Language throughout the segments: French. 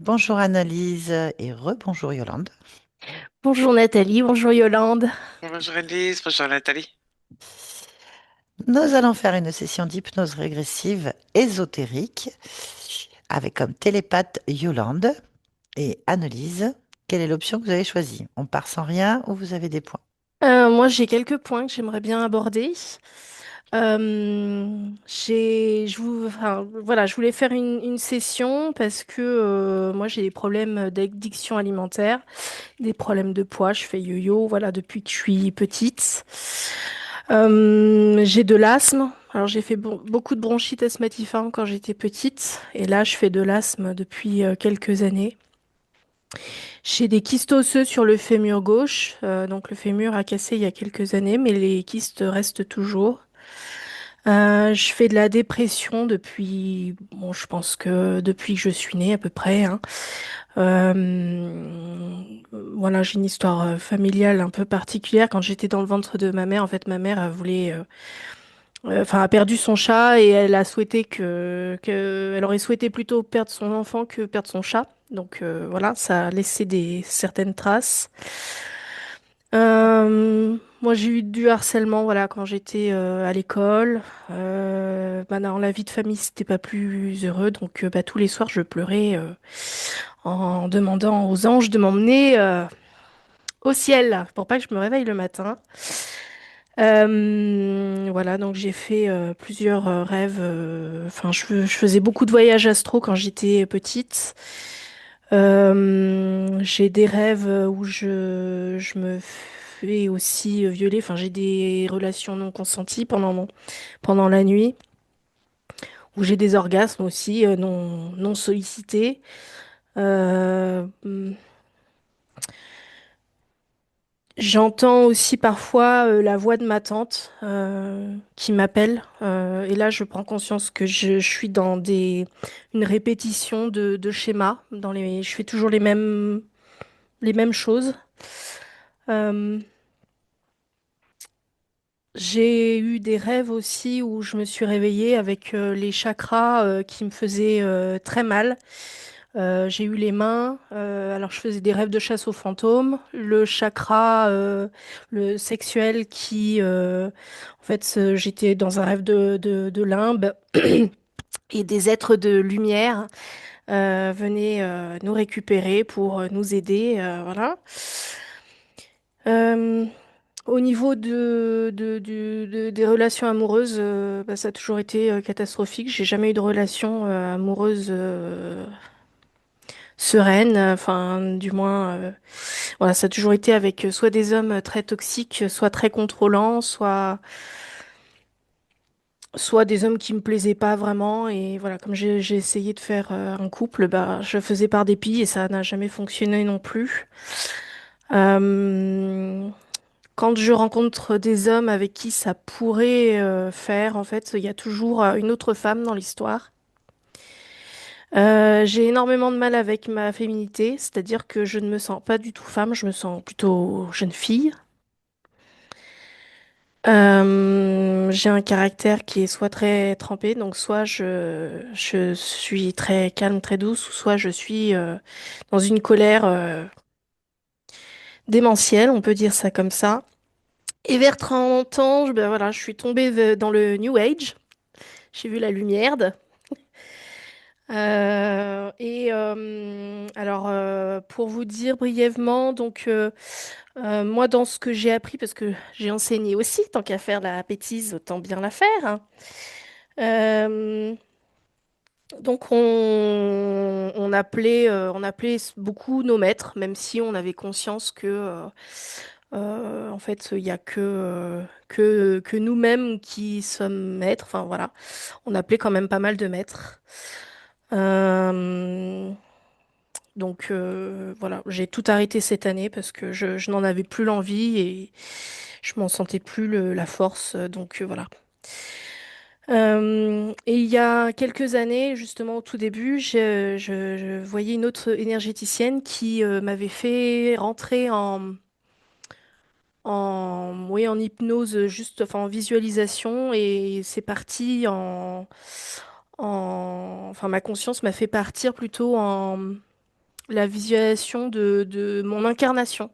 Bonjour Annelise et rebonjour Yolande. Bonjour Nathalie, bonjour Yolande. Bonjour Elise, bonjour Nathalie. Nous allons faire une session d'hypnose régressive ésotérique avec comme télépathe Yolande et Annelise. Quelle est l'option que vous avez choisie? On part sans rien ou vous avez des points? Moi j'ai quelques points que j'aimerais bien aborder. Voilà, je voulais faire une session parce que moi j'ai des problèmes d'addiction alimentaire, des problèmes de poids, je fais yo-yo, voilà, depuis que je suis petite. J'ai de l'asthme. Alors j'ai fait beaucoup de bronchite asthmatiforme quand j'étais petite et là je fais de l'asthme depuis quelques années. J'ai des kystes osseux sur le fémur gauche, donc le fémur a cassé il y a quelques années, mais les kystes restent toujours. Je fais de la dépression depuis, bon, je pense que depuis que je suis née à peu près, hein. Voilà, j'ai une histoire familiale un peu particulière. Quand j'étais dans le ventre de ma mère, en fait, ma mère a enfin, a perdu son chat et elle a souhaité elle aurait souhaité plutôt perdre son enfant que perdre son chat. Donc voilà, ça a laissé certaines traces. Moi, j'ai eu du harcèlement, voilà, quand j'étais à l'école. Bah, dans la vie de famille, c'était pas plus heureux, donc bah, tous les soirs, je pleurais en demandant aux anges de m'emmener au ciel pour pas que je me réveille le matin. Voilà, donc j'ai fait plusieurs rêves. Enfin, je faisais beaucoup de voyages astro quand j'étais petite. J'ai des rêves où je me fais aussi violer. Enfin, j'ai des relations non consenties pendant la nuit, où j'ai des orgasmes aussi non sollicités. Euh, J'entends aussi parfois la voix de ma tante qui m'appelle. Et là, je prends conscience que je suis dans une répétition de schémas. Je fais toujours les mêmes choses. Euh, j'ai eu des rêves aussi où je me suis réveillée avec les chakras qui me faisaient très mal. J'ai eu les mains, alors je faisais des rêves de chasse aux fantômes, le chakra, le sexuel en fait, j'étais dans un rêve de limbe et des êtres de lumière venaient nous récupérer pour nous aider, voilà. Euh, Au niveau des relations amoureuses, bah, ça a toujours été catastrophique. J'ai jamais eu de relation amoureuse sereine, enfin, du moins. Voilà, ça a toujours été avec soit des hommes très toxiques, soit très contrôlants, soit des hommes qui me plaisaient pas vraiment. Et voilà, comme j'ai essayé de faire un couple, bah, je faisais par dépit et ça n'a jamais fonctionné non plus. Euh, Quand je rencontre des hommes avec qui ça pourrait faire, en fait, il y a toujours une autre femme dans l'histoire. J'ai énormément de mal avec ma féminité, c'est-à-dire que je ne me sens pas du tout femme, je me sens plutôt jeune fille. J'ai un caractère qui est soit très trempé, donc soit je suis très calme, très douce, ou soit je suis dans une colère démentielle, on peut dire ça comme ça. Et vers 30 ans, ben voilà, je suis tombée dans le New Age, j'ai vu la lumière. Pour vous dire brièvement, moi, dans ce que j'ai appris, parce que j'ai enseigné aussi, tant qu'à faire la bêtise, autant bien la faire, hein. Euh, on appelait beaucoup nos maîtres, même si on avait conscience que en fait, il y a que nous-mêmes qui sommes maîtres. Enfin, voilà. On appelait quand même pas mal de maîtres. Euh, voilà, j'ai tout arrêté cette année parce que je n'en avais plus l'envie et je m'en sentais plus la force. Voilà. Et il y a quelques années, justement au tout début, je voyais une autre énergéticienne qui m'avait fait rentrer oui, en hypnose, juste, enfin, en visualisation, et c'est parti enfin, ma conscience m'a fait partir plutôt la visualisation de mon incarnation.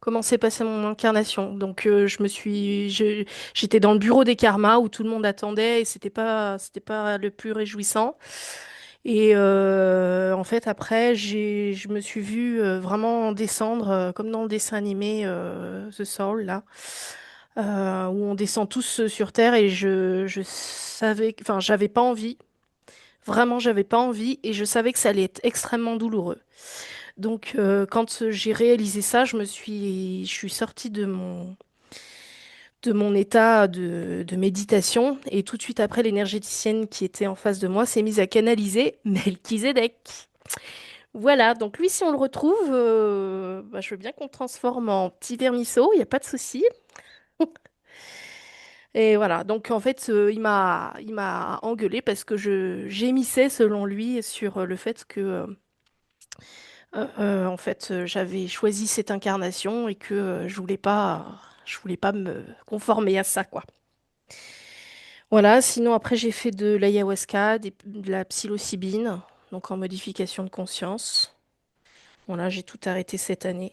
Comment s'est passée mon incarnation. Donc j'étais dans le bureau des karmas où tout le monde attendait et c'était pas le plus réjouissant. Et en fait après je me suis vue vraiment descendre comme dans le dessin animé The Soul là, où on descend tous sur Terre et je savais, enfin j'avais pas envie. Vraiment, j'avais pas envie et je savais que ça allait être extrêmement douloureux. Donc, quand j'ai réalisé ça, je suis sortie de mon état de méditation et tout de suite après, l'énergéticienne qui était en face de moi s'est mise à canaliser Melchizedek. Voilà, donc lui, si on le retrouve, bah, je veux bien qu'on le transforme en petit vermisseau, il n'y a pas de souci. Et voilà, donc en fait, il m'a engueulé parce que j'émissais, selon lui, sur le fait que en fait, j'avais choisi cette incarnation et que je voulais pas me conformer à ça, quoi. Voilà, sinon après j'ai fait de l'ayahuasca, de la psilocybine, donc en modification de conscience. Voilà, j'ai tout arrêté cette année.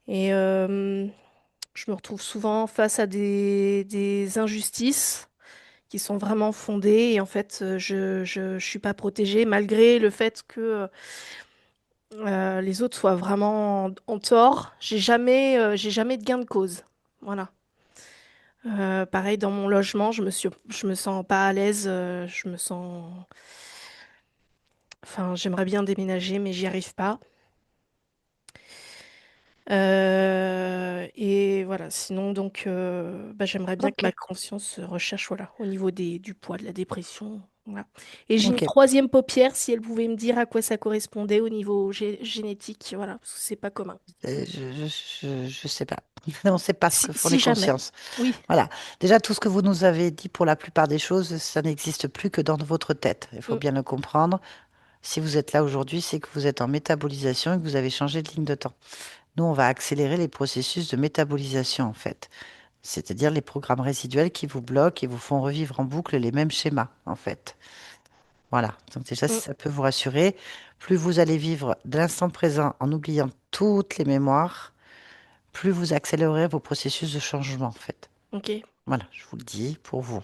Et je me retrouve souvent face à des injustices qui sont vraiment fondées et en fait, je suis pas protégée malgré le fait que les autres soient vraiment en tort. J'ai jamais de gain de cause. Voilà. Pareil, dans mon logement, je me sens pas à l'aise. Je me sens, enfin, j'aimerais bien déménager, mais j'y arrive pas. Et voilà. Sinon, donc, bah, j'aimerais bien que Ok, ma conscience se recherche, voilà, au niveau du poids, de la dépression. Voilà. Et j'ai une ok. troisième paupière, si elle pouvait me dire à quoi ça correspondait au niveau génétique, voilà, parce que c'est pas commun. Je sais pas. On ne sait pas ce que font les Si jamais. consciences. Oui. Voilà. Déjà, tout ce que vous nous avez dit pour la plupart des choses, ça n'existe plus que dans votre tête. Il faut Mm, bien le comprendre. Si vous êtes là aujourd'hui, c'est que vous êtes en métabolisation et que vous avez changé de ligne de temps. Nous, on va accélérer les processus de métabolisation, en fait. C'est-à-dire les programmes résiduels qui vous bloquent et vous font revivre en boucle les mêmes schémas, en fait. Voilà. Donc déjà, si mm, ça peut vous rassurer, plus vous allez vivre de l'instant présent en oubliant toutes les mémoires, plus vous accélérerez vos processus de changement, en fait. ok. Voilà, je vous le dis pour vous.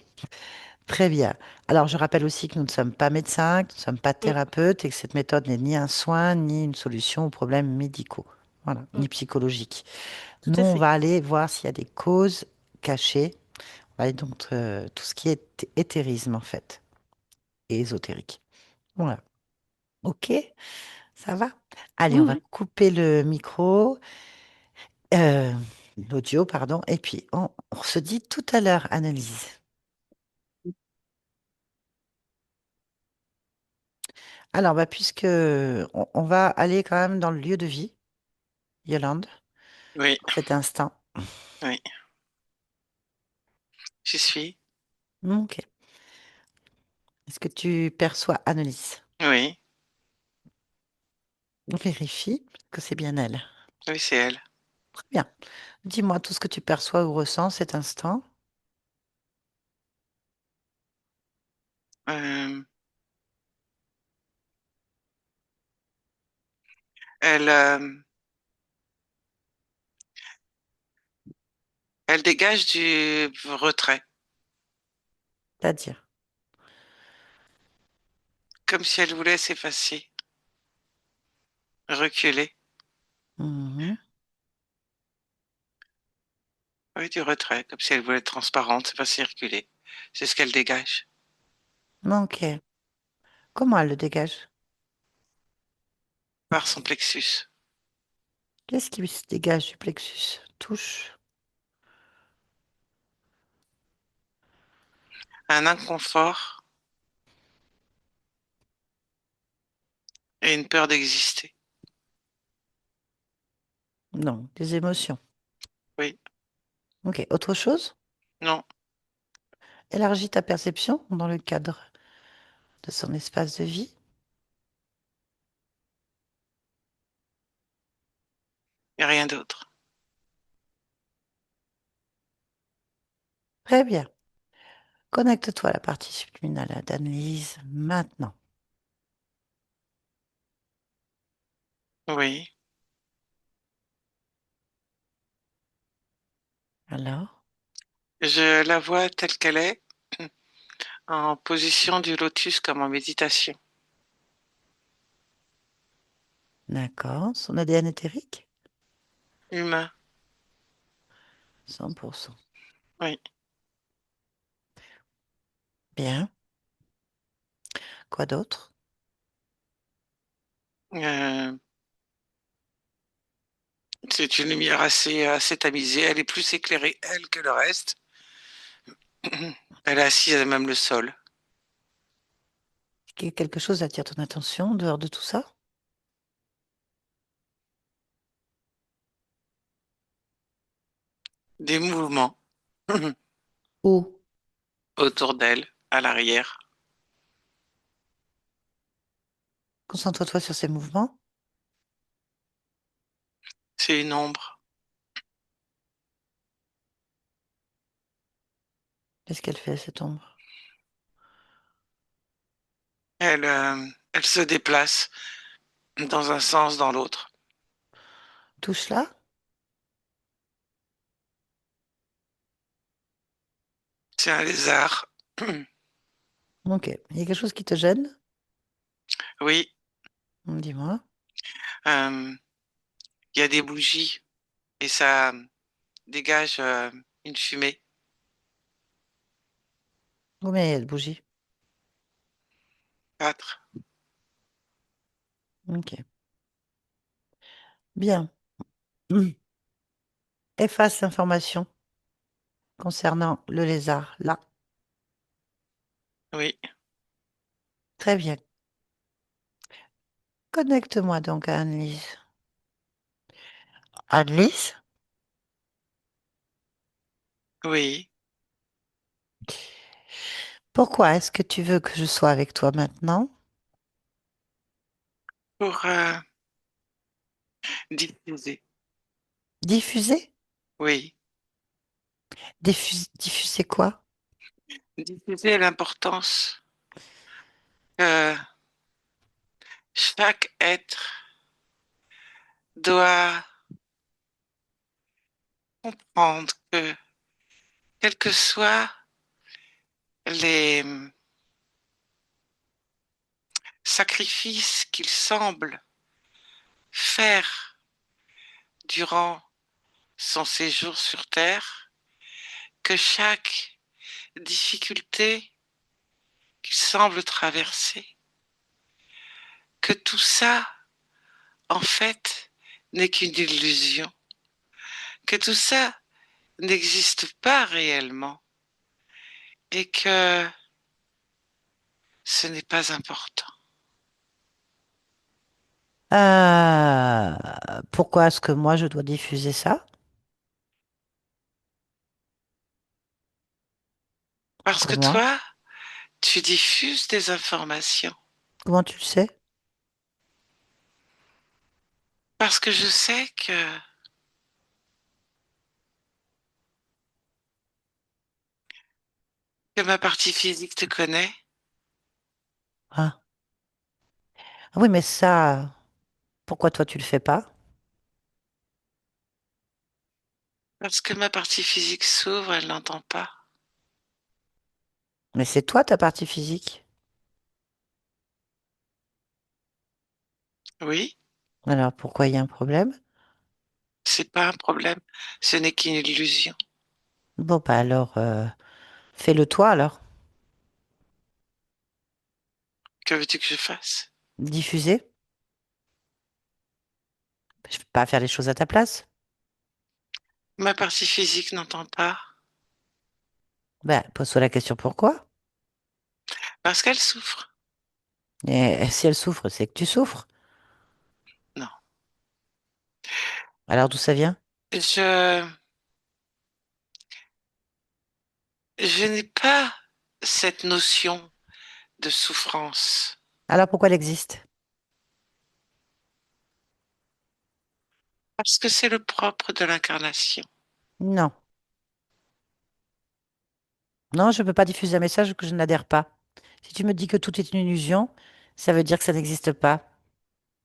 Très bien. Alors, je rappelle aussi que nous ne sommes pas médecins, que nous ne sommes pas Mm, thérapeutes et que cette méthode n'est ni un soin, ni une solution aux problèmes médicaux. Voilà, mm, ni psychologiques. tout Nous, à on fait. va aller voir s'il y a des causes cachées. On va aller donc tout ce qui est éthérisme, en fait, et ésotérique. Voilà. OK, ça va? Allez, Oui, on va oui. couper le micro, euh, l'audio, pardon, et puis on se dit tout à l'heure, Annelise. Alors, bah, puisque on va aller quand même dans le lieu de vie, Yolande, Oui, cet instant. oui, j'y suis. OK. Est-ce que tu perçois Annelise? Oui, On vérifie que c'est bien elle. oui, c'est elle. Très bien. Dis-moi tout ce que tu perçois ou ressens cet instant. Euh, elle, euh, elle dégage du retrait, C'est-à-dire. comme si elle voulait s'effacer, reculer. Mhm. Oui, du retrait, comme si elle voulait être transparente, pas circuler. C'est ce qu'elle dégage OK. Comment elle le dégage? par son plexus. Qu'est-ce qui se dégage du plexus? Touche. Un inconfort et une peur d'exister. Non, des émotions. Oui, OK. Autre chose? non, Élargis ta perception dans le cadre de son espace de vie. il n'y a rien d'autre. Très bien. Connecte-toi à la partie subliminale d'Annelise maintenant. Oui. Alors, Je la vois telle qu'elle est, en position du lotus comme en méditation. d'accord. Son ADN éthérique? Humain. 100%. Oui. Bien. Quoi d'autre? Euh, c'est une lumière assez tamisée. Elle est plus éclairée, elle, que le reste. Elle est assise à même le sol. Quelque chose attire ton attention en dehors de tout ça? Des mouvements Où? autour d'elle, à l'arrière. Concentre-toi sur ces mouvements. C'est une ombre. Qu'est-ce qu'elle fait, cette ombre? Elle se déplace dans un sens, dans l'autre. Touche-la. C'est un lézard. Ok. Il y a quelque chose qui te gêne? Oui, Dis-moi. euh, il y a des bougies et ça dégage une fumée. Combien il y a de bougies? 4. Ok. Bien. Efface l'information concernant le lézard. Là. Oui, Très bien. Connecte-moi donc à Annelise. Annelise? oui. Pourquoi est-ce que tu veux que je sois avec toi maintenant? Pour diffuser. Diffuser? Oui, Diffuser quoi? diffuser l'importance que chaque être doit comprendre que, quels que soient les sacrifices qu'il semble faire durant son séjour sur Terre, que chaque difficulté qu'il semble traverser, que tout ça, en fait, n'est qu'une illusion, que tout ça n'existe pas réellement et que ce n'est pas important. Euh, Pourquoi est-ce que moi je dois diffuser ça? Parce Pourquoi que moi? toi, tu diffuses des informations. Comment tu le sais? Parce que je sais que ma partie physique te connaît, Ah. Ah oui, mais ça, pourquoi toi tu le fais pas? parce que ma partie physique s'ouvre, elle n'entend pas. Mais c'est toi ta partie physique. Oui, Alors pourquoi il y a un problème? c'est pas un problème, ce n'est qu'une illusion. Bon, bah alors, fais-le toi alors. Que veux-tu que je fasse? Diffuser. Je ne peux pas faire les choses à ta place. Ma partie physique n'entend pas Ben, pose-toi la question pourquoi. parce qu'elle souffre. Et si elle souffre, c'est que tu souffres. Non. Alors d'où ça vient? Je, je n'ai pas cette notion de souffrance Alors pourquoi elle existe? parce que c'est le propre de l'incarnation. Non. Non, je ne peux pas diffuser un message que je n'adhère pas. Si tu me dis que tout est une illusion, ça veut dire que ça n'existe pas.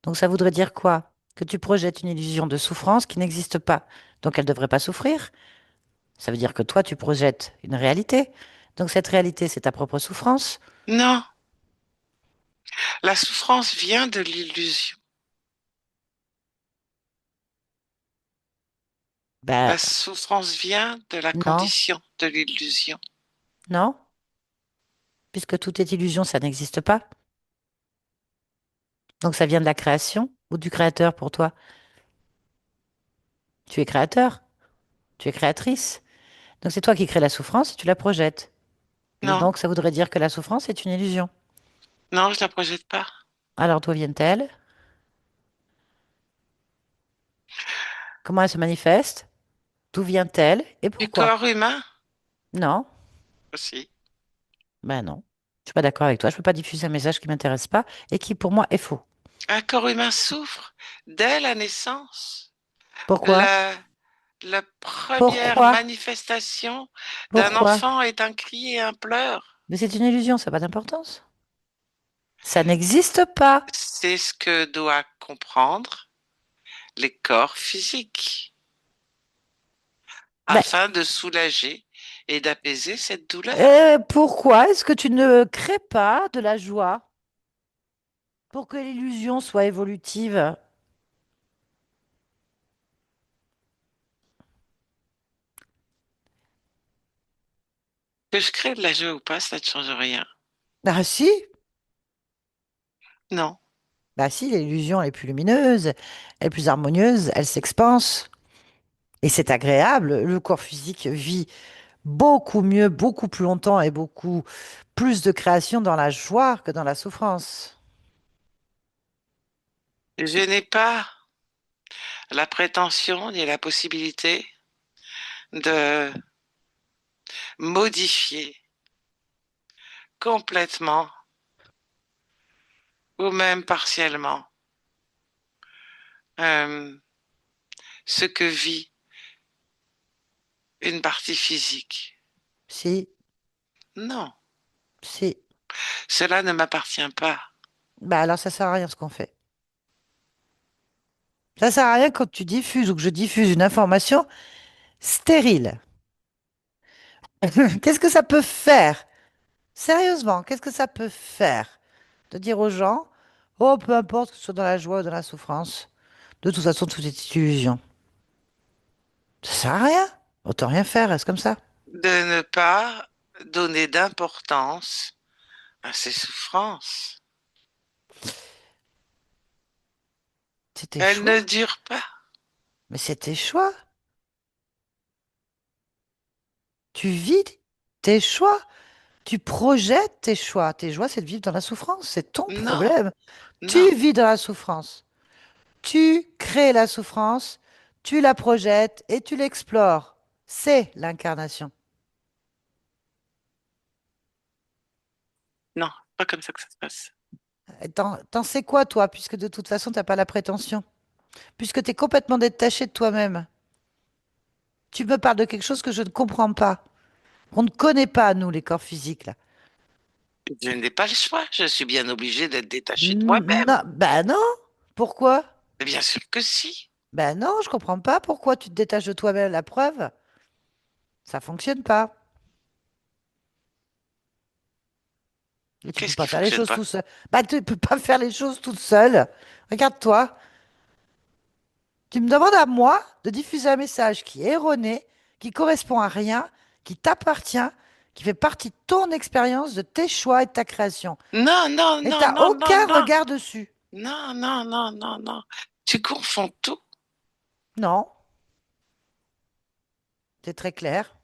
Donc ça voudrait dire quoi? que tu projettes une illusion de souffrance qui n'existe pas. Donc elle ne devrait pas souffrir. Ça veut dire que toi, tu projettes une réalité. Donc cette réalité, c'est ta propre souffrance. Non, la souffrance vient de l'illusion. Ben La souffrance vient de la non, condition de l'illusion. non, puisque tout est illusion, ça n'existe pas. Donc ça vient de la création ou du créateur pour toi. Tu es créateur, tu es créatrice. Donc c'est toi qui crées la souffrance et tu la projettes. Non, Donc ça voudrait dire que la souffrance est une illusion. non, je la projette pas. Alors d'où viennent-elles? Comment elles se manifestent? D'où vient-elle et Du pourquoi? corps humain Non, aussi. ben non. Je suis pas d'accord avec toi. Je peux pas diffuser un message qui m'intéresse pas et qui pour moi est faux. Un corps humain souffre dès la naissance. Pourquoi? La, la première Pourquoi? manifestation d'un Pourquoi? enfant est un cri et un pleur. Mais c'est une illusion, ça n'a pas d'importance. Ça n'existe pas. C'est ce que doit comprendre les corps physiques Ben, afin de soulager et d'apaiser cette douleur. pourquoi est-ce que tu ne crées pas de la joie pour que l'illusion soit évolutive? Que je crée de la joie ou pas, ça ne change rien. Ah si, Non. bah si, l'illusion elle est plus lumineuse, elle est plus harmonieuse, elle s'expanse. Et c'est agréable. Le corps physique vit beaucoup mieux, beaucoup plus longtemps et beaucoup plus de création dans la joie que dans la souffrance. Je n'ai pas la prétention ni la possibilité de modifier complètement ou même partiellement euh, ce que vit une partie physique. Si, Non, si. cela ne m'appartient pas. Bah alors ça sert à rien ce qu'on fait. Ça sert à rien quand tu diffuses ou que je diffuse une information stérile. Qu'est-ce que ça peut faire? Sérieusement, qu'est-ce que ça peut faire de dire aux gens, oh, peu importe que ce soit dans la joie ou dans la souffrance, de toute façon, tout est illusion. Ça sert à rien. Autant rien faire, reste comme ça. De ne pas donner d'importance à ces souffrances. C'est tes Elles ne choix. durent pas. Mais c'est tes choix. Tu vis tes choix. Tu projettes tes choix. Tes choix, c'est de vivre dans la souffrance. C'est ton Non, problème. non, Tu vis dans la souffrance. Tu crées la souffrance, tu la projettes et tu l'explores. C'est l'incarnation. non, pas comme ça que ça se passe. Et t'en sais quoi, toi, puisque de toute façon, t'as pas la prétention, puisque tu es complètement détaché de toi-même. Tu me parles de quelque chose que je ne comprends pas. On ne connaît pas, nous, les corps physiques, là. Je n'ai pas le choix. Je suis bien obligé d'être détaché de moi-même. Non, ben non. Pourquoi? Bien sûr que si. Ben non, je comprends pas pourquoi tu te détaches de toi-même. La preuve, ça fonctionne pas. Et tu peux Qu'est-ce pas qui faire les fonctionne choses pas? tout seul. Bah, tu peux pas faire les choses toute seule. Regarde-toi. Tu me demandes à moi de diffuser un message qui est erroné, qui correspond à rien, qui t'appartient, qui fait partie de ton expérience, de tes choix et de ta création. Non, non, Et non, t'as non, non, aucun non. regard dessus. Non, non, non, non, non. Tu confonds tout. Non, c'est très clair.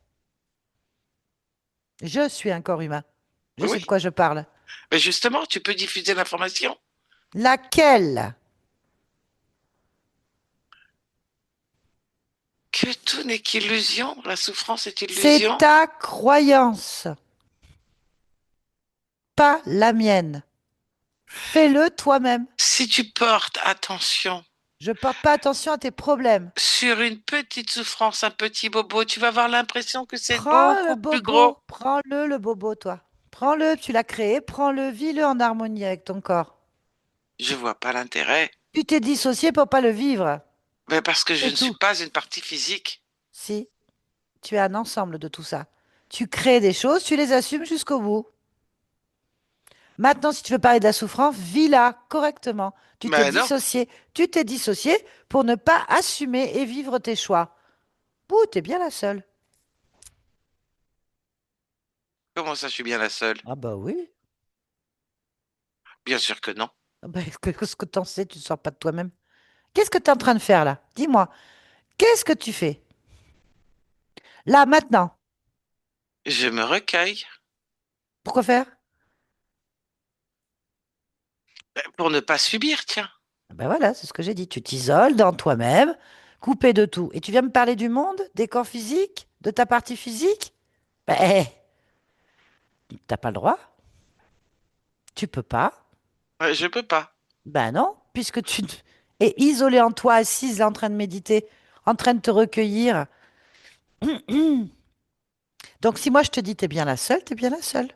Je suis un corps humain. Je sais de Oui. quoi je parle. Mais justement, tu peux diffuser l'information Laquelle? que tout n'est qu'illusion. La souffrance est C'est illusion. ta croyance, pas la mienne. Fais-le toi-même. Si tu portes attention Je porte pas attention à tes problèmes. sur une petite souffrance, un petit bobo, tu vas avoir l'impression que c'est Prends le beaucoup plus gros. bobo, prends-le le bobo, toi. Prends-le, tu l'as créé, prends-le, vis-le en harmonie avec ton corps. Je vois pas l'intérêt. Tu t'es dissocié pour pas le vivre. Ben, parce que je C'est ne suis tout. pas une partie physique. Si, tu es un ensemble de tout ça. Tu crées des choses, tu les assumes jusqu'au bout. Maintenant, si tu veux parler de la souffrance, vis-la correctement. Ben non. Tu t'es dissocié pour ne pas assumer et vivre tes choix. Ouh, t'es bien la seule. Comment ça, je suis bien la seule? Ah bah oui. Bien sûr que non. Ah bah, qu'est-ce que t'en sais, tu ne sors pas de toi-même. Qu'est-ce que tu es en train de faire là? Dis-moi, qu'est-ce que tu fais? Là, maintenant. Je me recueille Pourquoi faire? pour ne pas subir, tiens. Ah ben voilà, c'est ce que j'ai dit. Tu t'isoles dans toi-même, coupé de tout. Et tu viens me parler du monde, des corps physiques, de ta partie physique? Ben, t'as pas le droit. Tu peux pas. Je peux pas. Ben non, puisque tu es isolé en toi, assise là en train de méditer, en train de te recueillir. Donc si moi je te dis t'es bien la seule, t'es bien la seule.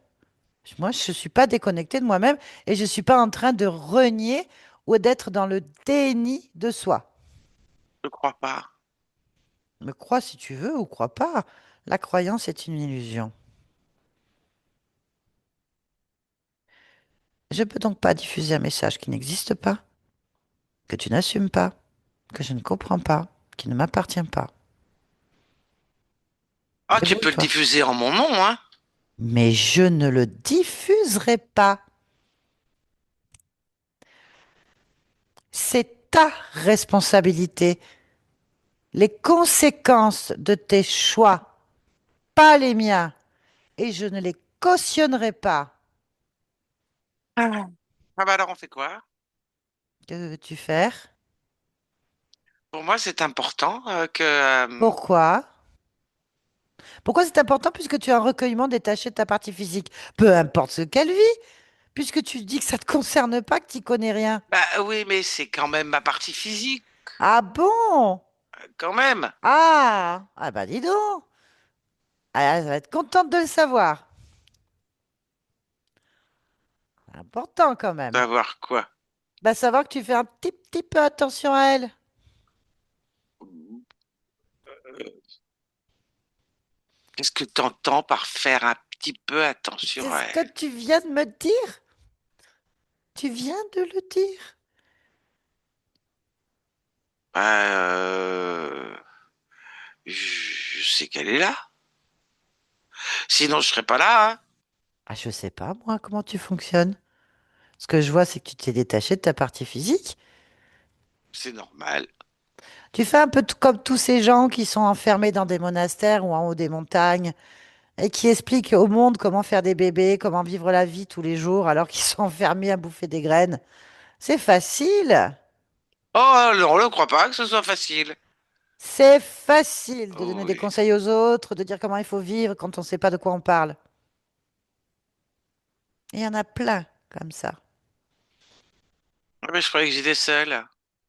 Moi je suis pas déconnectée de moi-même et je suis pas en train de renier ou d'être dans le déni de soi. Je crois pas. Me crois si tu veux ou crois pas. La croyance est une illusion. Je peux donc pas diffuser un message qui n'existe pas, que tu n'assumes pas, que je ne comprends pas, qui ne m'appartient pas. Ah, tu peux le Débrouille-toi. diffuser en mon nom, hein? Mais je ne le diffuserai pas. C'est ta responsabilité. Les conséquences de tes choix, pas les miens. Et je ne les cautionnerai pas. Ah. Ah bah alors on fait quoi? Que veux-tu faire? Pour moi, c'est important que... Pourquoi? Pourquoi c'est important puisque tu as un recueillement détaché de ta partie physique? Peu importe ce qu'elle vit, puisque tu dis que ça ne te concerne pas, que tu n'y connais rien. Bah oui, mais c'est quand même ma partie physique, Ah bon? quand même. Ah! Ah bah dis donc! Ah, elle va être contente de le savoir. Important quand même. Savoir quoi? Bah savoir que tu fais un petit peu attention à elle. Qu'est-ce que tu entends par faire un petit peu attention C'est à ce que elle? tu viens de me dire. Tu viens de le dire. Bah, je sais qu'elle est là. Sinon, je serais pas là, hein. Ah, je sais pas, moi, comment tu fonctionnes. Ce que je vois, c'est que tu t'es détaché de ta partie physique. C'est normal. Tu fais un peu comme tous ces gens qui sont enfermés dans des monastères ou en haut des montagnes et qui expliquent au monde comment faire des bébés, comment vivre la vie tous les jours alors qu'ils sont enfermés à bouffer des graines. C'est facile. Oh non, je ne crois pas que ce soit facile. C'est facile de donner Oh des oui. conseils aux autres, de dire comment il faut vivre quand on ne sait pas de quoi on parle. Il y en a plein comme ça. Ah, mais je croyais que j'étais seul.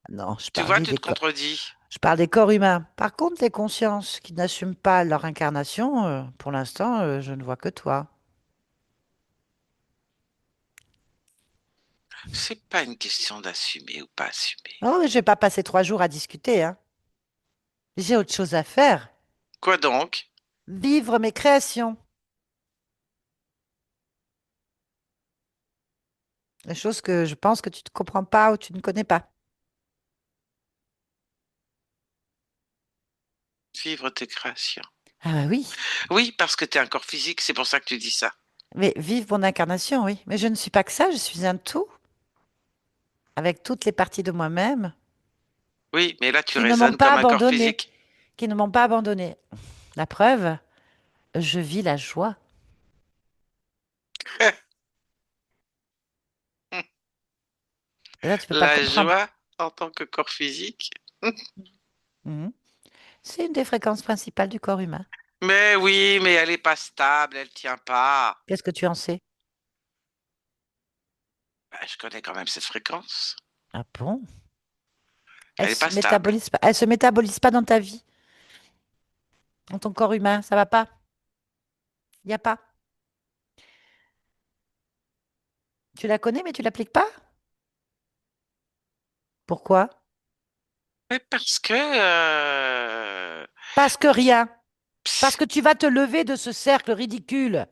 Non, Tu vois, tu te contredis. je parle des corps humains. Par contre, les consciences qui n'assument pas leur incarnation, pour l'instant, je ne vois que toi. C'est pas une question d'assumer ou pas assumer. Oh, mais je vais pas passer 3 jours à discuter, hein. J'ai autre chose à faire. Quoi donc? Vivre mes créations. Les choses que je pense que tu ne comprends pas ou tu ne connais pas. Vivre tes créations. Ah bah oui, Oui, parce que tu es un corps physique, c'est pour ça que tu dis ça. mais vivre mon incarnation, oui. Mais je ne suis pas que ça, je suis un tout, avec toutes les parties de moi-même Oui, mais là, tu qui ne m'ont raisonnes pas comme un corps abandonné, physique. qui ne m'ont pas abandonné. La preuve, je vis la joie. Et là, tu peux pas La comprendre. joie en tant que corps physique. Mhm. C'est une des fréquences principales du corps humain. Mais oui, mais elle est pas stable, elle tient pas. Qu'est-ce que tu en sais? Bah, je connais quand même cette fréquence. Ah bon? Elle est pas stable. Elle se métabolise pas dans ta vie, dans ton corps humain. Ça va pas? Il y a pas. Tu la connais, mais tu l'appliques pas? Pourquoi? Mais parce que Parce que rien. Parce pss, que tu vas te lever de ce cercle ridicule.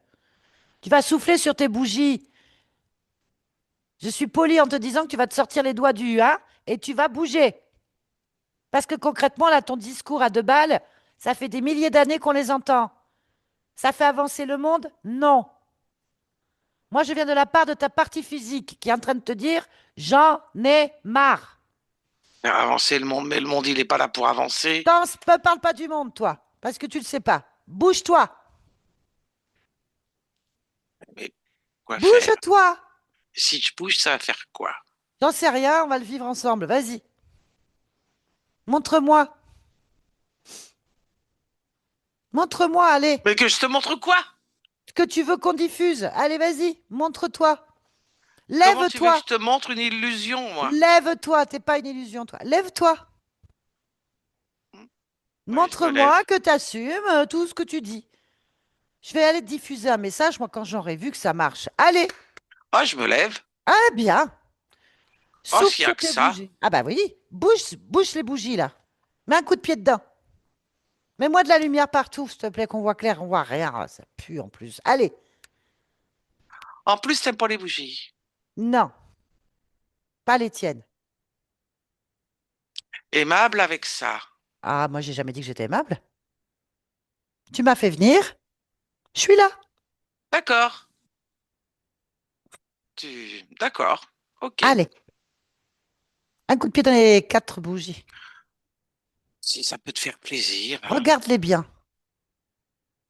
Tu vas souffler sur tes bougies. Je suis poli en te disant que tu vas te sortir les doigts du 1 et tu vas bouger. Parce que concrètement, là, ton discours à 2 balles, ça fait des milliers d'années qu'on les entend. Ça fait avancer le monde? Non. Moi, je viens de la part de ta partie physique qui est en train de te dire, j'en ai marre. faire avancer le monde, mais le monde, il n'est pas là pour avancer. Ne parle pas du monde, toi, parce que tu ne le sais pas. Bouge-toi. Mais quoi faire? Bouge-toi. Si je bouge, ça va faire quoi? J'en sais rien, on va le vivre ensemble. Vas-y. Montre-moi. Montre-moi, allez. Mais que je te montre quoi? Ce que tu veux qu'on diffuse. Allez, vas-y. Montre-toi. Comment tu veux que Lève-toi. je te montre une illusion, moi? Lève-toi. T'es pas une illusion, toi. Lève-toi. Ouais, je me lève. Montre-moi que tu assumes tout ce que tu dis. Je vais aller te diffuser un message, moi, quand j'aurai vu que ça marche. Allez. Oh, je me lève. Ah, bien. Oh, Souffle s'il y a sur que tes ça. bougies. Ah bah oui. Bouge les bougies, là. Mets un coup de pied dedans. Mets-moi de la lumière partout, s'il te plaît, qu'on voit clair. On voit rien. Ah, ça pue en plus. Allez. En plus, t'aimes pas les bougies. Non. Pas les tiennes. Aimable avec ça. Ah, moi, j'ai jamais dit que j'étais aimable. Tu m'as fait venir. Je suis là. D'accord. D'accord. Ok. Allez. Un coup de pied dans les 4 bougies. Si ça peut te faire plaisir. Regarde-les bien.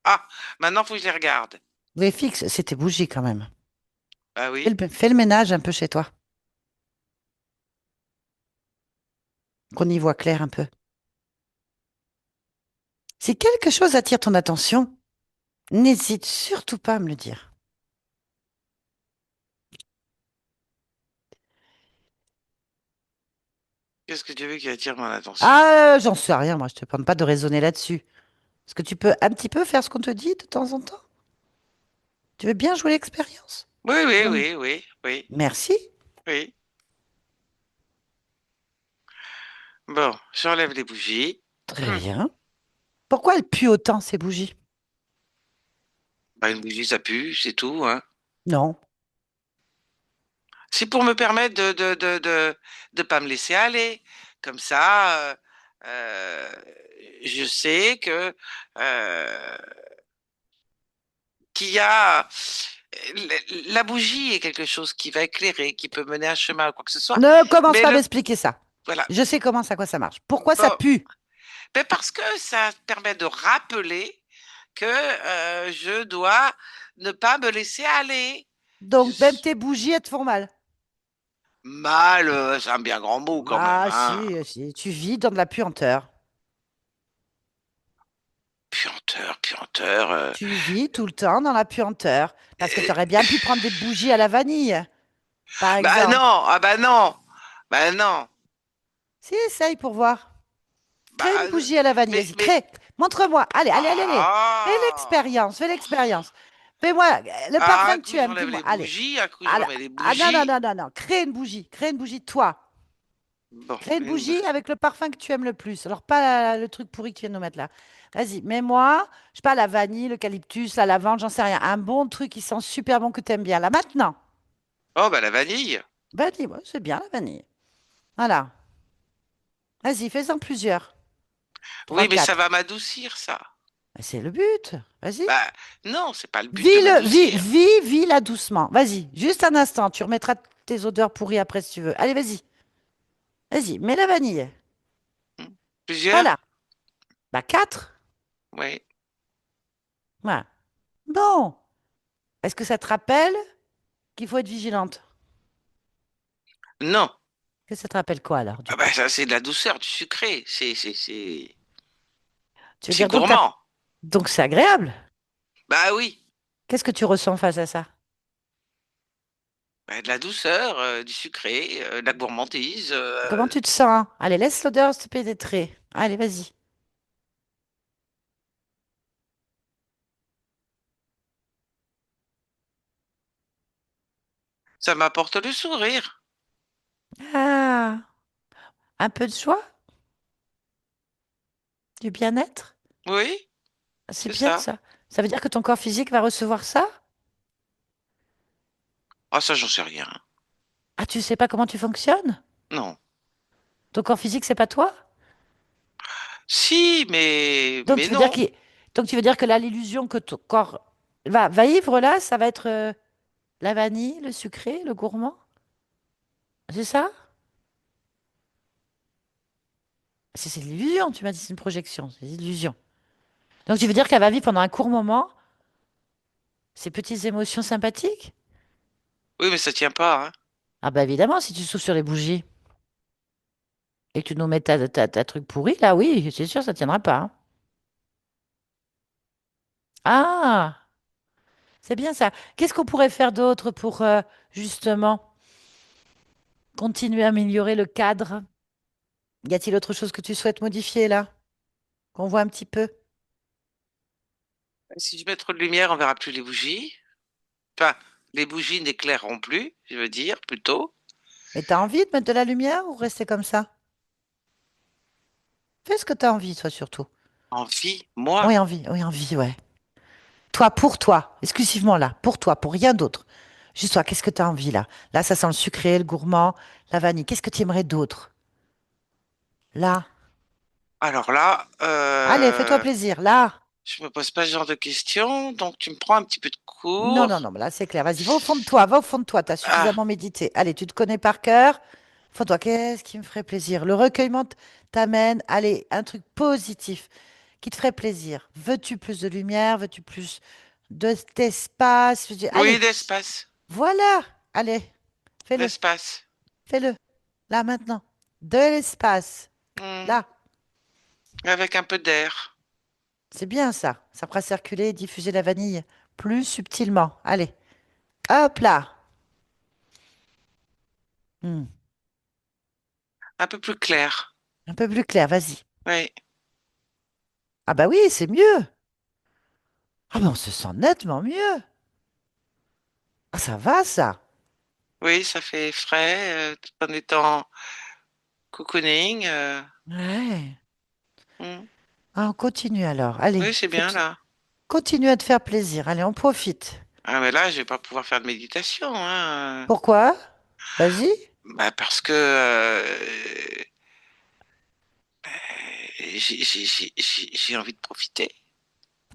Ah, maintenant, faut que je les regarde. Les fixes, c'est tes bougies quand même. Ah Fais oui. fais le ménage un peu chez toi. Qu'on y voit clair un peu. Si quelque chose attire ton attention, n'hésite surtout pas à me le dire. Qu'est-ce que tu veux qui attire mon attention? Ah, j'en sais rien, moi, je te demande pas de raisonner là-dessus. Est-ce que tu peux un petit peu faire ce qu'on te dit de temps en temps? Tu veux bien jouer l'expérience? Oui, oui, Non. oui, oui, oui, Merci. oui. Bon, j'enlève les bougies. Très Hmm. bien. Pourquoi elles puent autant, ces bougies? Bah, une bougie, ça pue, c'est tout, hein. Non. C'est pour me permettre de pas me laisser aller. Comme ça, euh, je sais que euh, qu'il y a la bougie est quelque chose qui va éclairer, qui peut mener un chemin ou quoi que ce soit. Ne commence Mais pas à le m'expliquer ça. voilà. Je sais comment ça, quoi ça marche. Pourquoi ça Bon, pue? ben parce que ça permet de rappeler que je dois ne pas me laisser aller. Je Donc, même tes bougies, elles te font mal. Mal, c'est un bien grand mot quand même, Ah, hein. si, si. Tu vis dans de la puanteur. Puanteur, puanteur. Tu vis tout le temps dans la puanteur. Parce que tu aurais bien pu prendre des bougies à la vanille, par Bah exemple. non, ah bah non, bah non, Si, essaye pour voir. bah Crée une bougie à la vanille. Vas-y, mais crée. Montre-moi. Allez, allez, allez, allez. Fais ah, l'expérience, fais l'expérience. Fais-moi le un parfum que coup tu aimes. j'enlève Dis-moi. les Allez. bougies, un coup je Ah, remets les ah, non, non, bougies. non, non, non. Crée une bougie. Crée une bougie, toi. Bon, Crée une bougie avec le parfum que tu aimes le plus. Alors, pas le truc pourri que tu viens de nous mettre là. Vas-y, mets-moi, je sais pas, la vanille, l'eucalyptus, la lavande, j'en sais rien. Un bon truc qui sent super bon que tu aimes bien. Là, maintenant. oh bah la vanille. Vanille, ouais, c'est bien la vanille. Voilà. Vas-y, fais-en plusieurs. Trois, Oui, mais ça quatre. va m'adoucir ça. C'est le but. Vas-y. Bah non, c'est pas le but de m'adoucir. Vis-la doucement. Vas-y, juste un instant. Tu remettras tes odeurs pourries après si tu veux. Allez, vas-y. Vas-y, mets la vanille. Hmm. Plusieurs? Voilà. Bah, 4. Oui. Voilà. Bon. Est-ce que ça te rappelle qu'il faut être vigilante? Non. Que ça te rappelle quoi alors, du Ah bah coup? ça c'est de la douceur, du sucré. Tu veux C'est dire gourmand. donc c'est agréable? Bah oui. Qu'est-ce que tu ressens face à ça? Bah, de la douceur, du sucré, de la gourmandise. Comment tu te sens? Allez, laisse l'odeur se pénétrer. Allez, vas-y. Ça m'apporte le sourire. Ah. Un peu de joie, du bien-être. Oui, C'est c'est bien ça. ça. Ça veut dire que ton corps physique va recevoir ça? Ah, ça, j'en sais rien. Ah, tu sais pas comment tu fonctionnes? Non. Ton corps physique, c'est pas toi? Si, Donc mais tu veux dire non. qu'il... Donc tu veux dire que là, l'illusion que ton corps va ivre là, ça va être la vanille, le sucré, le gourmand? C'est ça? C'est de l'illusion, tu m'as dit, c'est une projection, c'est une illusion. Donc tu veux dire qu'elle va vivre pendant un court moment ces petites émotions sympathiques? Oui, mais ça tient pas, hein. Ah bah évidemment, si tu souffles sur les bougies et que tu nous mets ta truc pourri, là oui, c'est sûr, ça tiendra pas, hein. Ah, c'est bien ça. Qu'est-ce qu'on pourrait faire d'autre pour justement continuer à améliorer le cadre? Y a-t-il autre chose que tu souhaites modifier là? Qu'on voit un petit peu? Si je mets trop de lumière, on verra plus les bougies. Enfin, les bougies n'éclaireront plus, je veux dire, plutôt. Mais t'as envie de mettre de la lumière ou rester comme ça? Fais ce que t'as envie, toi surtout. Envie, moi. Oui, envie, ouais. Toi, pour toi, exclusivement là, pour toi, pour rien d'autre. Juste toi, qu'est-ce que tu as envie là? Là, ça sent le sucré, le gourmand, la vanille. Qu'est-ce que tu aimerais d'autre? Là. Alors là, Allez, fais-toi plaisir. Là. je me pose pas ce genre de questions, donc tu me prends un petit peu de Non, non, cours. non, mais là, c'est clair. Vas-y, va au fond de toi, va au fond de toi. Tu as Ah, suffisamment médité. Allez, tu te connais par cœur. Fond de toi, qu'est-ce qui me ferait plaisir? Le recueillement t'amène, allez, un truc positif qui te ferait plaisir. Veux-tu plus de lumière? Veux-tu plus d'espace? oui, Allez, d'espace, voilà. Allez, fais-le, d'espace. fais-le. Là, maintenant. De l'espace. Hmm, Là. avec un peu d'air. C'est bien ça. Ça fera circuler et diffuser la vanille plus subtilement. Allez. Hop là. Hmm. Un peu plus clair. Un peu plus clair, vas-y. Oui, Ah bah oui, c'est mieux. Ah bah on se sent nettement mieux. Ah ça va ça. oui, ça fait frais, tout en étant cocooning. Ouais. Hmm. Ah, on continue alors. Allez, Oui, c'est bien là. continue à te faire plaisir. Allez, on profite. Ah, mais là, je vais pas pouvoir faire de méditation, hein. Pourquoi? Vas-y. Bah, parce que j'ai envie de profiter.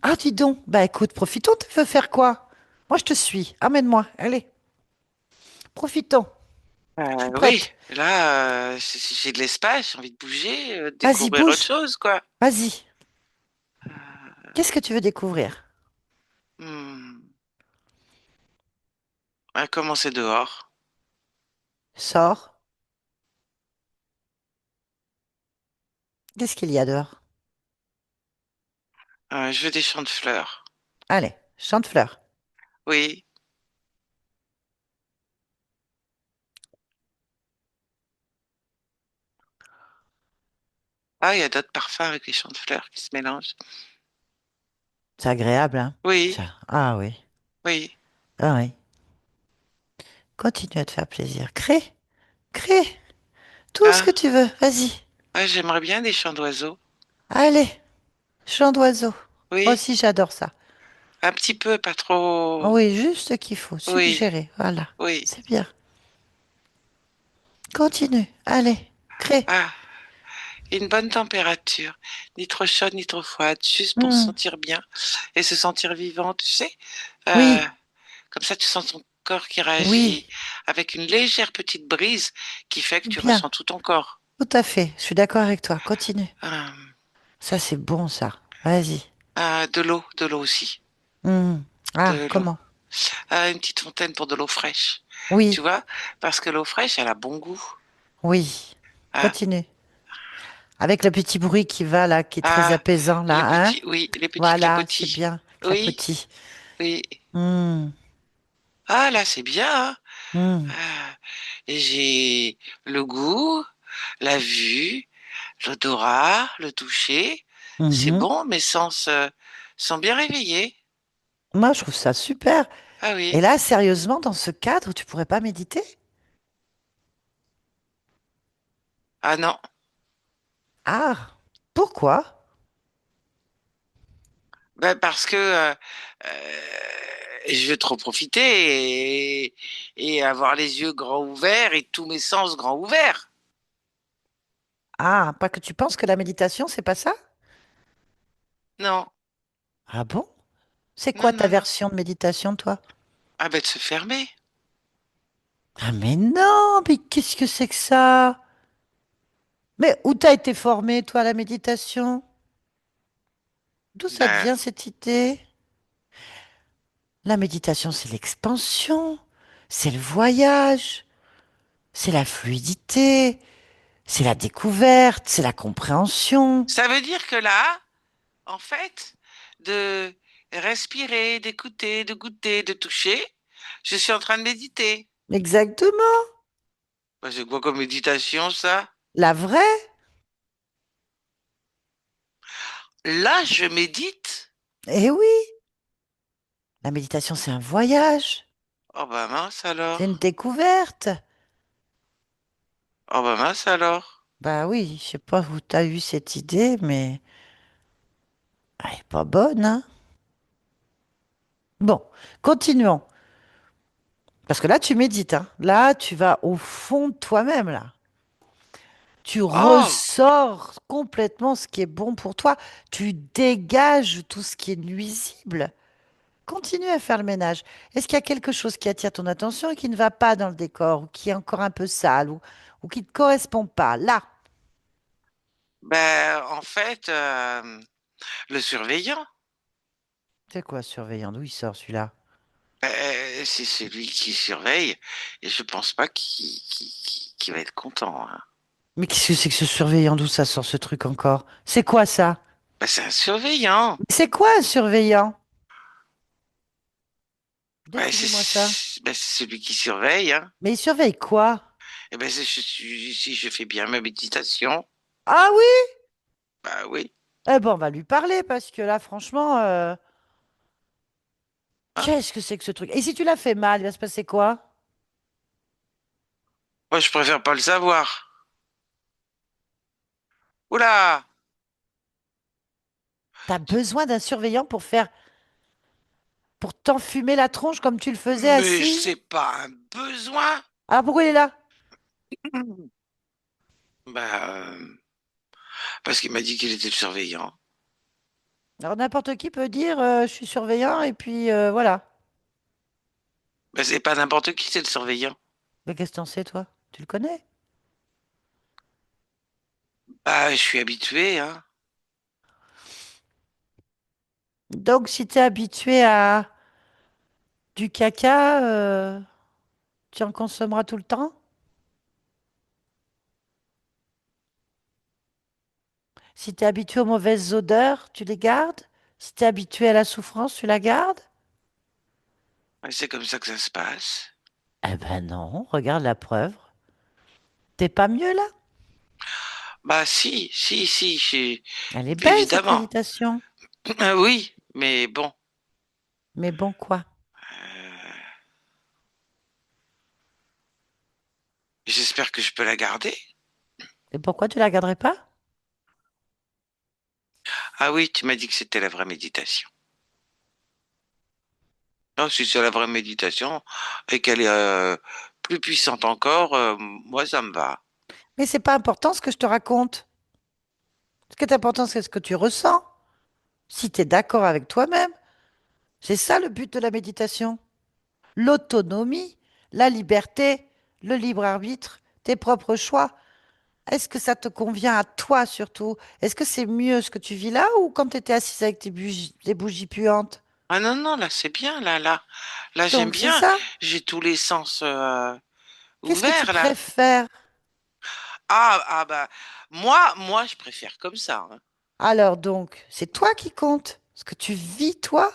Ah, dis donc. Bah écoute, profitons. Tu veux faire quoi? Moi, je te suis. Amène-moi. Allez, profitons. Je suis Oui, prête. là, j'ai de l'espace, j'ai envie de bouger, de Vas-y, découvrir autre bouge. chose, quoi. Vas-y. Qu'est-ce que tu veux découvrir? Hmm. Comment c'est dehors? Sors. Qu'est-ce qu'il y a dehors? Je veux des champs de fleurs. Allez, chante fleur. Oui. Ah, il y a d'autres parfums avec les champs de fleurs qui se mélangent. C'est agréable, hein? Oui, Ça. Ah oui. oui. Ah oui. Continue à te faire plaisir. Crée. Crée. Tout ce que Ah, tu veux. Vas-y. j'aimerais bien des chants d'oiseaux. Allez. Chant d'oiseau. Moi Oui, aussi, j'adore ça. un petit peu, pas trop. Oui, juste ce qu'il faut. Oui, Suggérer. Voilà. oui. C'est bien. Continue. Allez. Crée. Ah, une bonne température, ni trop chaude ni trop froide, juste pour se Hmm. sentir bien et se sentir vivant, tu sais. Euh, Oui. Comme ça, tu sens ton corps qui réagit Oui. avec une légère petite brise qui fait que tu Bien. ressens tout ton corps. Tout à fait. Je suis d'accord avec toi. Continue. Euh, Ça, c'est bon, ça. Vas-y. de l'eau aussi, Hmm. Ah, de l'eau. comment? Une petite fontaine pour de l'eau fraîche, tu Oui. vois, parce que l'eau fraîche, elle a bon goût. Oui. Ah, Continue. Avec le petit bruit qui va là, qui est très ah, apaisant là, hein? les petits Voilà, c'est clapotis. bien, Oui, clapotis. oui. Hmm, Ah, là, c'est bien, hein. hmm, Ah, et j'ai le goût, la vue, l'odorat, le toucher. C'est mhm. bon, mes sens sont bien réveillés. Moi, je trouve ça super. Ah Et oui. là, sérieusement, dans ce cadre, tu pourrais pas méditer? Ah non, Ah, pourquoi? ben parce que je veux trop profiter et avoir les yeux grands ouverts et tous mes sens grands ouverts. Ah, pas que tu penses que la méditation, c'est pas ça? Non, Ah bon? C'est quoi non, ta non, non. version de méditation, toi? Ah ben de se fermer. Ah mais non, mais qu'est-ce que c'est que ça? Mais où t'as été formé, toi, à la méditation? D'où ça te Ben, vient cette idée? La méditation, c'est l'expansion, c'est le voyage, c'est la fluidité, c'est la découverte, c'est la compréhension. ça veut dire que là, en fait, de respirer, d'écouter, de goûter, de toucher, je suis en train de méditer. Exactement. Ben, c'est quoi comme méditation, ça? La vraie? Là, je médite. Eh oui, la méditation, c'est un voyage, Oh ben mince c'est une alors. découverte. Oh ben mince alors. Bah oui, je sais pas où t'as eu cette idée, mais elle est pas bonne, hein? Bon, continuons. Parce que là, tu médites, hein. Là, tu vas au fond de toi-même, là. Tu Oh, ressors complètement ce qui est bon pour toi. Tu dégages tout ce qui est nuisible. Continue à faire le ménage. Est-ce qu'il y a quelque chose qui attire ton attention et qui ne va pas dans le décor, ou qui est encore un peu sale, ou qui ne te correspond pas? Là, ben en fait, le surveillant, c'est quoi, surveillant? D'où il sort celui-là? c'est celui qui surveille et je pense pas qu'il va être content, hein. Mais qu'est-ce que c'est que ce surveillant? D'où ça sort ce truc encore? C'est quoi ça? Ben, c'est un surveillant. Mais c'est quoi un surveillant? Ouais, Définis-moi ça. c'est celui qui surveille, hein. Mais il surveille quoi? Et ben, si je fais bien ma méditation, Ah oui? bah oui, Eh ben, on va lui parler parce que là, franchement, hein. qu'est-ce que c'est que ce truc? Et si tu l'as fait mal, il va se passer quoi? Moi, je préfère pas le savoir. Oula! T'as besoin d'un surveillant pour pour t'enfumer la tronche comme tu le faisais Mais assise? c'est pas un besoin. Alors pourquoi il est là? Bah, parce qu'il m'a dit qu'il était le surveillant. Alors n'importe qui peut dire je suis surveillant et puis voilà. Bah, c'est pas n'importe qui, c'est le surveillant. Mais qu'est-ce que t'en sais, toi? Tu le connais? Bah, je suis habitué, hein. Donc si t'es habitué à du caca, tu en consommeras tout le temps? Si t'es habitué aux mauvaises odeurs, tu les gardes? Si t'es habitué à la souffrance, tu la gardes? Ouais, c'est comme ça que ça se passe. Eh ben non, regarde la preuve. T'es pas mieux là? Bah, si, Elle est belle cette évidemment. méditation. Oui, mais bon, Mais bon quoi? j'espère que je peux la garder. Et pourquoi tu la garderais pas? Ah oui, tu m'as dit que c'était la vraie méditation. Non, si c'est la vraie méditation et qu'elle est plus puissante encore, moi, ça me va. Mais c'est pas important ce que je te raconte. Ce qui est important, c'est ce que tu ressens. Si tu es d'accord avec toi-même, c'est ça le but de la méditation. L'autonomie, la liberté, le libre arbitre, tes propres choix. Est-ce que ça te convient à toi surtout? Est-ce que c'est mieux ce que tu vis là ou quand tu étais assise avec tes bougies puantes? Ah non, non, là, c'est bien, là, j'aime Donc c'est bien. ça. J'ai tous les sens Qu'est-ce que tu ouverts, là. préfères? Bah, moi, je préfère comme ça, hein. Alors donc, c'est toi qui compte. Ce que tu vis toi,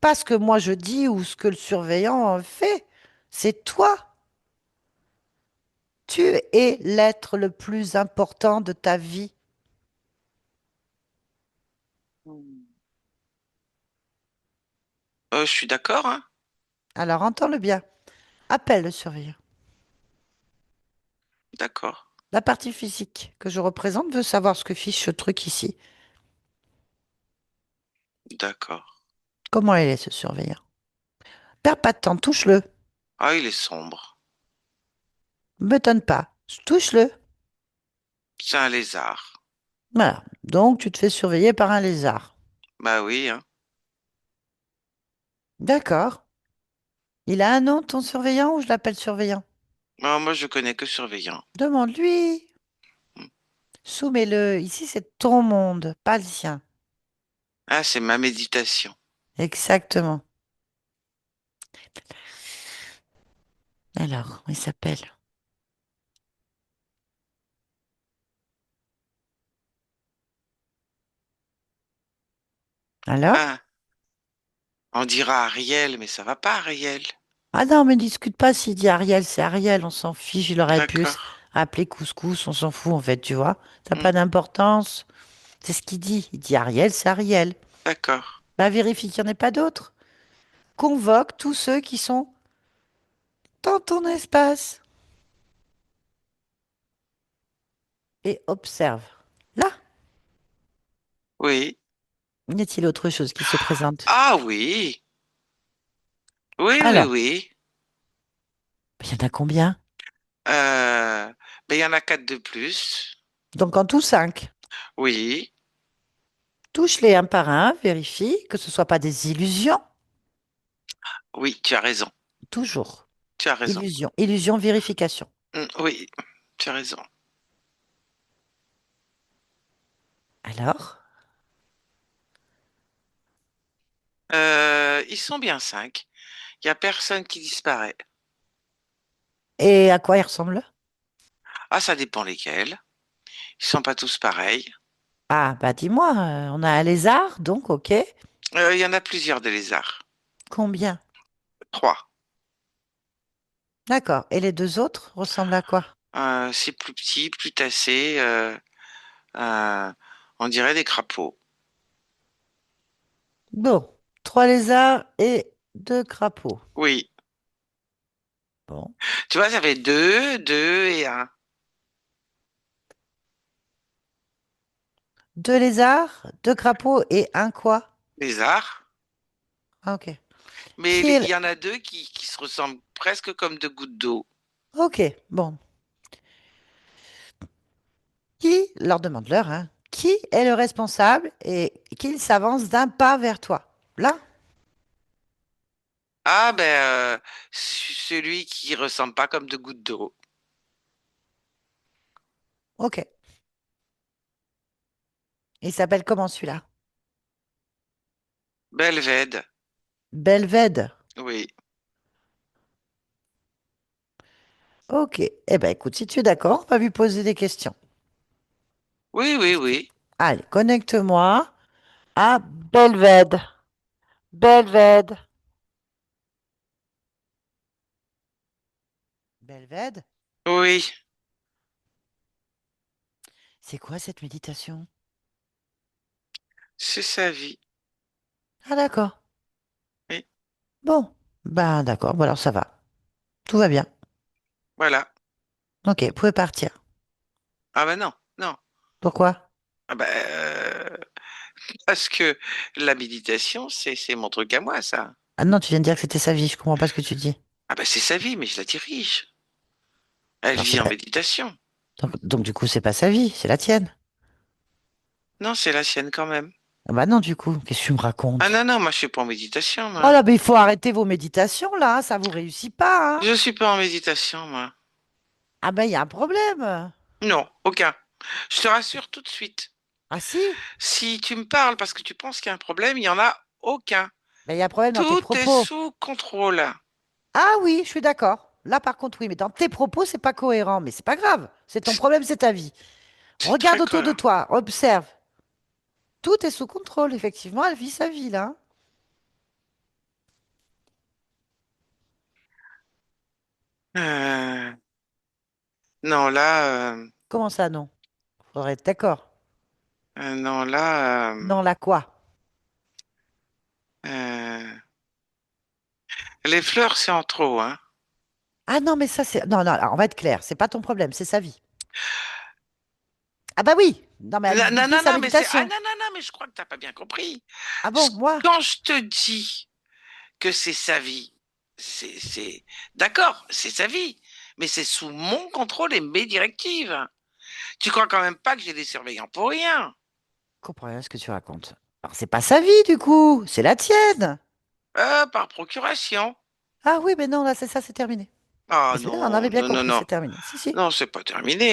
pas ce que moi je dis ou ce que le surveillant fait. C'est toi. Tu es l'être le plus important de ta vie. Je suis d'accord, hein. Alors entends-le bien. Appelle le surveillant. D'accord. La partie physique que je représente veut savoir ce que fiche ce truc ici. D'accord. Comment il est, ce surveillant? Perds pas de temps, touche-le. Ah, il est sombre. M'étonne pas. Touche-le. C'est un lézard. Voilà. Donc, tu te fais surveiller par un lézard. Bah oui, hein. D'accord. Il a un nom, ton surveillant, ou je l'appelle surveillant? Moi, je connais que surveillant. Demande-lui. Hmm. Soumets-le. Ici, c'est ton monde, pas le sien. Ah, c'est ma méditation. Exactement. Alors, il s'appelle. Alors? Ah, on dira Ariel, mais ça va pas, Ariel. Ah non, mais discute pas s'il dit Ariel, c'est Ariel, on s'en fiche. Il aurait pu D'accord. appeler Couscous, on s'en fout en fait, tu vois. Ça n'a Hmm. pas d'importance. C'est ce qu'il dit. Il dit Ariel, c'est Ariel. D'accord. Bah, vérifie qu'il n'y en ait pas d'autres. Convoque tous ceux qui sont dans ton espace et observe. Là, Oui. y a-t-il autre chose qui se présente? Ah oui. Oui, oui, Alors, oui. il y en a combien? Ben, il y en a quatre de plus. Donc en tout, 5. Oui. Touche-les un par un, vérifie que ce ne soit pas des illusions. Oui, tu as raison. Toujours. Tu as raison. Illusion, illusion, vérification. Oui, tu as raison. Alors? Ils sont bien cinq. Il y a personne qui disparaît. Et à quoi ils ressemblent? Ah, ça dépend lesquels. Ils sont pas tous pareils. Ah, bah dis-moi, on a un lézard, donc ok. Il y en a plusieurs des lézards. Combien? Trois. D'accord. Et les deux autres ressemblent à quoi? C'est plus petit, plus tassé. Euh, on dirait des crapauds. Bon, 3 lézards et 2 crapauds. Oui. Bon. Tu vois, ça fait deux et un 2 lézards, 2 crapauds et un quoi? lézard. Ah, ok. Mais Qui est... il y en a deux qui se ressemblent presque comme deux gouttes d'eau. Ok, bon. Qui, leur demande-leur, hein, qui est le responsable et qu'il s'avance d'un pas vers toi? Là? Ah, ben, celui qui ressemble pas comme deux gouttes d'eau. Ok. Il s'appelle comment celui-là? Belvède. Belvède. Oui. Ok. Eh ben écoute, si tu es d'accord, on va lui poser des questions. Oui, oui, oui. Allez, connecte-moi à Belvède. Belvède. Belvède? Oui, C'est quoi cette méditation? c'est sa vie. Ah d'accord. Oui, Bon. Ben d'accord, bon alors ça va. Tout va bien. voilà. Ok, vous pouvez partir. Ah ben non, non. Pourquoi? Ah ben, parce que la méditation, c'est mon truc à moi, ça. Ah non, tu viens de dire que c'était sa vie, je comprends pas ce que tu dis. Ah ben c'est sa vie, mais je la dirige. Elle Alors c'est vit en pas... méditation. donc du coup, c'est pas sa vie, c'est la tienne. Non, c'est la sienne quand même. Ah bah non, du coup, qu'est-ce que tu me Ah racontes? non, non, moi je suis pas en méditation, Oh moi. là, mais il faut arrêter vos méditations là, hein, ça vous réussit pas, hein? Je suis pas en méditation, moi. Ah ben il y a un problème. Non, aucun. Je te rassure tout de suite. Ah si, Si tu me parles parce que tu penses qu'il y a un problème, il y en a aucun. ben il y a un problème dans tes Tout est propos. sous contrôle. Ah oui, je suis d'accord. Là par contre, oui, mais dans tes propos, c'est pas cohérent, mais c'est pas grave. C'est ton problème, c'est ta vie. C'est Regarde très autour de cohérent. toi, observe. Tout est sous contrôle, effectivement, elle vit sa vie là, hein. Euh, non, là, Comment ça, non? Faudrait être d'accord. non, là, Non, la quoi? euh, les fleurs, c'est en trop, hein. Ah non, mais ça c'est... Non, non, alors, on va être clair, c'est pas ton problème, c'est sa vie. Ah bah oui. Non, mais Non, Annelise, non, du coup, non, c'est la non, mais c'est... Ah méditation. non, non, non, mais je crois que t'as pas bien compris. Ah bon, moi? Quand je te dis que c'est sa vie, c'est... D'accord, c'est sa vie, mais c'est sous mon contrôle et mes directives. Tu crois quand même pas que j'ai des surveillants pour rien? Je comprends rien à ce que tu racontes. Alors, c'est pas sa vie, du coup. C'est la tienne. Par procuration. Ah oui, mais non, là, c'est ça, c'est terminé. Ah C'est- On non, avait bien non, non, compris, non. c'est terminé. Si, si. Non, c'est pas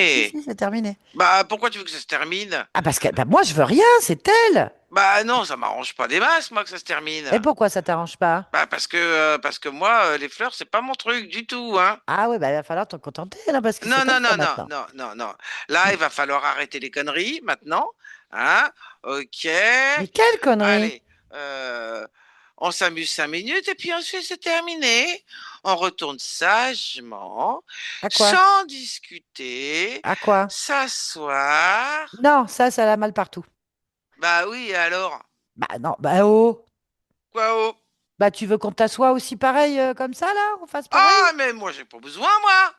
Si, terminé. si, c'est terminé. Bah, pourquoi tu veux que ça se termine? Ah, parce que bah, moi, je veux rien, c'est elle. Bah non, ça m'arrange pas des masses, moi, que ça se termine. Et pourquoi ça t'arrange pas? Bah parce que moi, les fleurs, c'est pas mon truc du tout, hein. Ah oui, bah, il va falloir t'en contenter, là, parce que c'est Non, comme non, ça non, non, maintenant. non, non, non. Là, il va falloir arrêter les conneries maintenant, hein. Ok. Mais quelle connerie! Allez, euh, on s'amuse 5 minutes et puis ensuite c'est terminé. On retourne sagement, À quoi? sans discuter, À quoi? s'asseoir. Non, ça l'a mal partout. Bah oui, alors? Bah non, bah oh! Quoi oh? Bah tu veux qu'on t'assoie aussi pareil, comme ça, là? On fasse pareil? Ah, mais moi j'ai pas besoin, moi.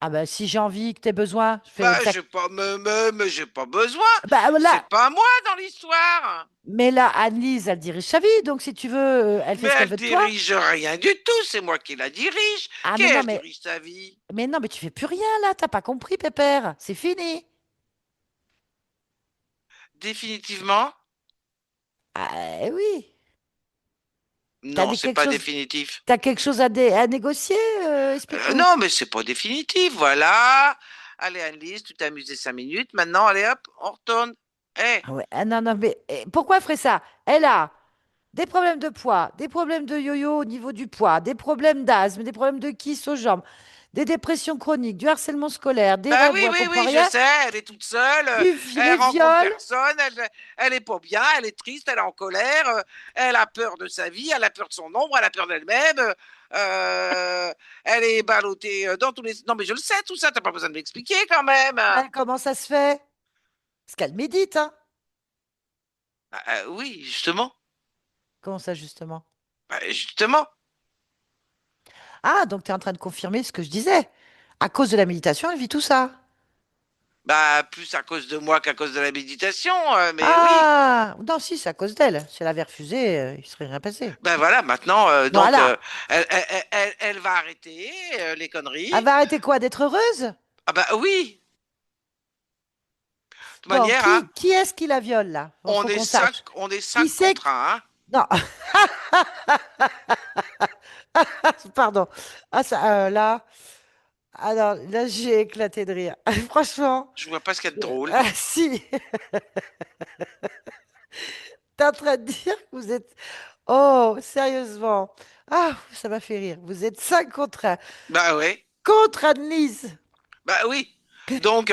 Ah bah si j'ai envie que t'aies besoin, je fais Bah exact. j'ai pas, mais j'ai pas besoin. Bah C'est là, pas moi dans l'histoire. mais là, Annelise, elle dirige sa vie, donc si tu veux, elle Mais fait ce qu'elle elle veut de toi. dirige rien du tout. C'est moi qui la dirige. Ah mais non, Qu'elle mais, dirige sa vie. mais non, mais tu fais plus rien là, t'as pas compris, Pépère. C'est fini. Définitivement? Ah oui. T'as Non, dit c'est quelque pas chose, définitif. t'as quelque chose à négocier, explique-nous. Non, mais c'est pas définitif, voilà. Allez, Annelise, tu t'es amusé 5 minutes. Maintenant, allez hop, on retourne. Eh, Ah ouais, ah non, non, mais pourquoi elle ferait ça? Elle a des problèmes de poids, des problèmes de yo-yo au niveau du poids, des problèmes d'asthme, des problèmes de kyste aux jambes, des dépressions chroniques, du harcèlement scolaire, des bah rêves où oui, elle oui, comprend oui, je rien, sais, elle est toute seule, les elle rencontre viols. personne, elle est pas bien, elle est triste, elle est en colère, elle a peur de sa vie, elle a peur de son ombre, elle a peur d'elle-même, elle est ballottée dans tous les... Non, mais je le sais, tout ça, t'as pas besoin de m'expliquer quand même. Hein, comment ça se fait? Parce qu'elle médite, hein? Oui, justement. Comment ça, justement? Bah, justement. Ah, donc tu es en train de confirmer ce que je disais. À cause de la méditation, elle vit tout ça. Bah, plus à cause de moi qu'à cause de la méditation, mais oui. Ah, non, si, c'est à cause d'elle. Si elle avait refusé, il serait rien passé. Ben voilà, maintenant, donc, Voilà. elle va arrêter les Elle conneries. va arrêter quoi? D'être heureuse? Ah bah oui, de toute Bon, manière, hein, qui est-ce qui la viole, là? Faut qu'on sache. on est Qui cinq c'est? contre un, hein. Non, pardon. Ah, ça, là, alors, là, j'ai éclaté de rire. Franchement, Je vois pas ce qu'il y a de drôle. ah, si, t'es en train de dire que vous êtes... Oh, sérieusement. Ah, ça m'a fait rire. Vous êtes 5 contre 1. Bah ouais, Contre Annelise. bah oui. Donc,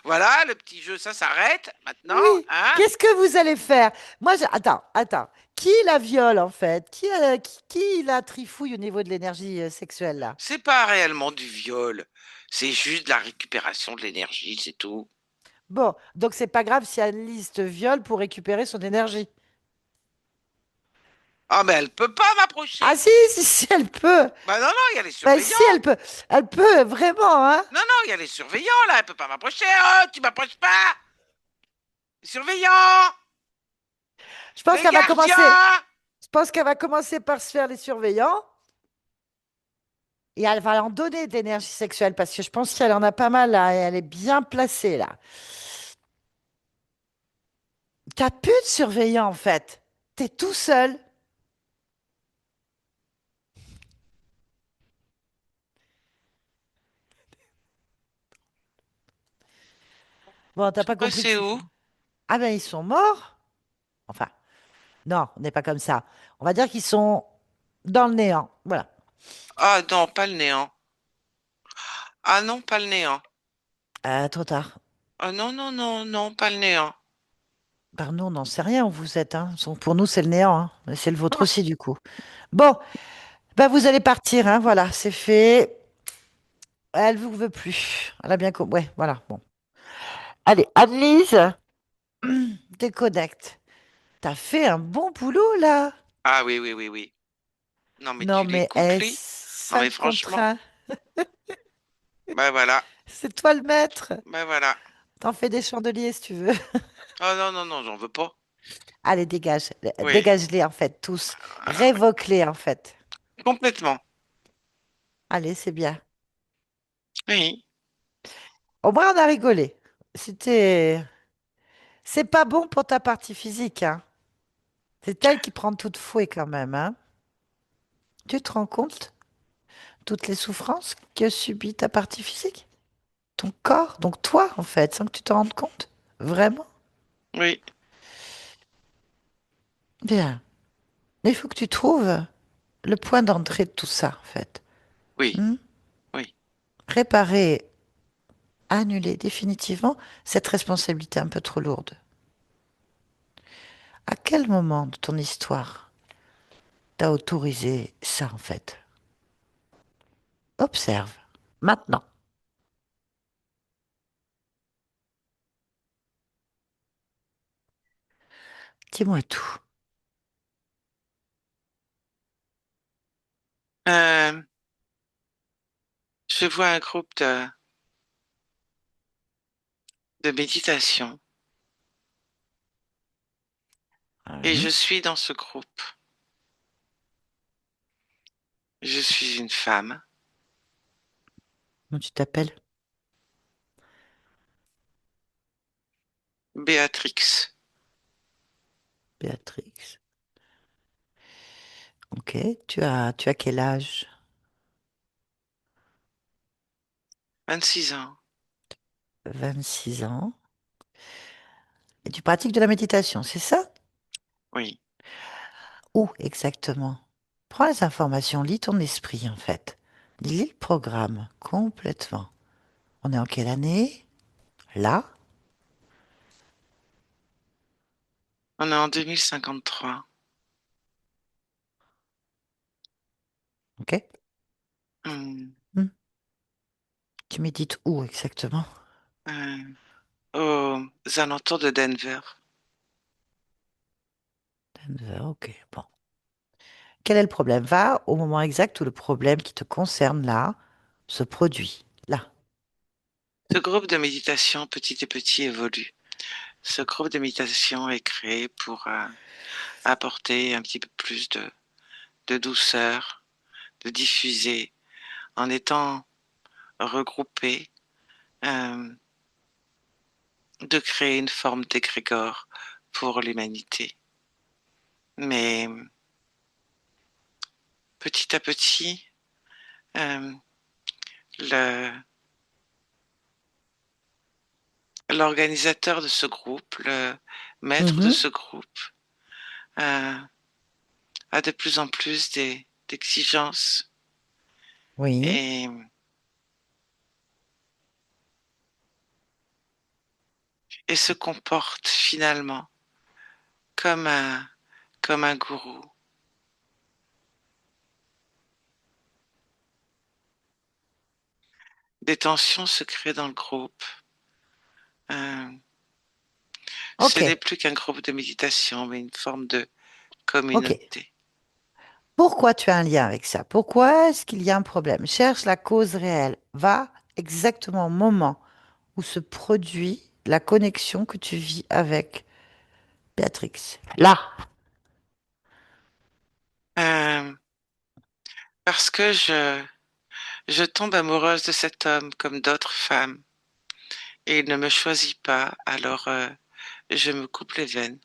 voilà, le petit jeu, ça s'arrête maintenant, Oui. hein. Qu'est-ce que vous allez faire? Moi, attends, attends. Qui la viole, en fait? Qui la trifouille au niveau de l'énergie sexuelle, là? C'est pas réellement du viol, c'est juste de la récupération de l'énergie, c'est tout. Bon, donc c'est pas grave si Annelise te viole pour récupérer son énergie. Ah, mais elle peut pas Ah m'approcher. si, si, si, elle peut. Bah non, non, il y a les Ben surveillants. si, elle peut. Elle peut, vraiment, hein. Non, non, il y a les surveillants là, elle peut pas m'approcher. Oh, tu m'approches pas! Les surveillants! Je pense Les qu'elle va commencer. gardiens! Je pense qu'elle va commencer par se faire les surveillants et elle va en donner de l'énergie sexuelle parce que je pense qu'elle en a pas mal là et elle est bien placée là. T'as plus de surveillants en fait. T'es tout seul. Bon, t'as pas Ouais, compris que c'est c'est où? fini. Ah ben ils sont morts. Enfin, non, on n'est pas comme ça. On va dire qu'ils sont dans le néant. Voilà. Ah non, pas le néant. Ah non, pas le néant. Trop tard. Ah non, non, non, non, pas le néant. Par nous, on n'en sait rien où vous êtes. Hein. Pour nous, c'est le néant. Hein. Mais c'est le vôtre aussi, du coup. Bon, bah vous allez partir. Hein. Voilà, c'est fait. Elle vous veut plus. Elle a bien compris. Ouais, voilà. Bon. Allez, Annelise, déconnecte. T'as fait un bon boulot, là. Ah oui, oui, oui, oui. Non, mais Non, tu mais l'écoutes, lui? Non, mais 5 contre franchement, 1. bah voilà. C'est toi le maître. Ben voilà. T'en fais des chandeliers si tu veux. Oh non, non, non, j'en veux pas. Allez, dégage. Oui, Dégage-les en fait, tous. Révoque-les en fait. complètement. Allez, c'est bien. Oui, Au moins, on a rigolé. C'était... C'est pas bon pour ta partie physique, hein. C'est elle qui prend tout de fouet quand même, hein. Tu te rends compte toutes les souffrances que subit ta partie physique? Ton corps, donc toi en fait, sans que tu te rendes compte. Vraiment? oui, Bien. Mais il faut que tu trouves le point d'entrée de tout ça, en fait. oui, Hmm. oui. Réparer, annuler définitivement cette responsabilité un peu trop lourde. À quel moment de ton histoire t'as autorisé ça, en fait? Observe. Maintenant. Dis-moi tout. Euh, je vois un groupe de méditation et je Oui. suis dans ce groupe. Je suis une femme, Comment tu t'appelles? Béatrix, Béatrix. Ok. Tu as quel âge? 26 ans. 26 ans. Et tu pratiques de la méditation, c'est ça? Oui. Où exactement? Prends les informations, lis ton esprit en fait. Lis le programme complètement. On est en quelle année? Là? On est en 2053. Ok. Hmm. Hmm. Tu médites où exactement? Euh, aux alentours de Denver. Denver, ok. Bon. Quel est le problème? Va au moment exact où le problème qui te concerne là se produit. Là. Ce groupe de méditation petit et petit évolue. Ce groupe de méditation est créé pour apporter un petit peu plus de douceur, de diffuser, en étant regroupés, euh, de créer une forme d'égrégore pour l'humanité. Mais petit à petit, euh, le- l'organisateur de ce groupe, le maître de Mhm. ce groupe, euh, a de plus en plus d'exigences Oui. et, et se comporte finalement comme comme un gourou. Des tensions se créent dans le groupe. Euh, Ok. ce n'est plus qu'un groupe de méditation, mais une forme de Ok. communauté. Pourquoi tu as un lien avec ça? Pourquoi est-ce qu'il y a un problème? Cherche la cause réelle. Va exactement au moment où se produit la connexion que tu vis avec Béatrix. Là. Euh, parce que je tombe amoureuse de cet homme comme d'autres femmes et il ne me choisit pas, alors je me coupe les veines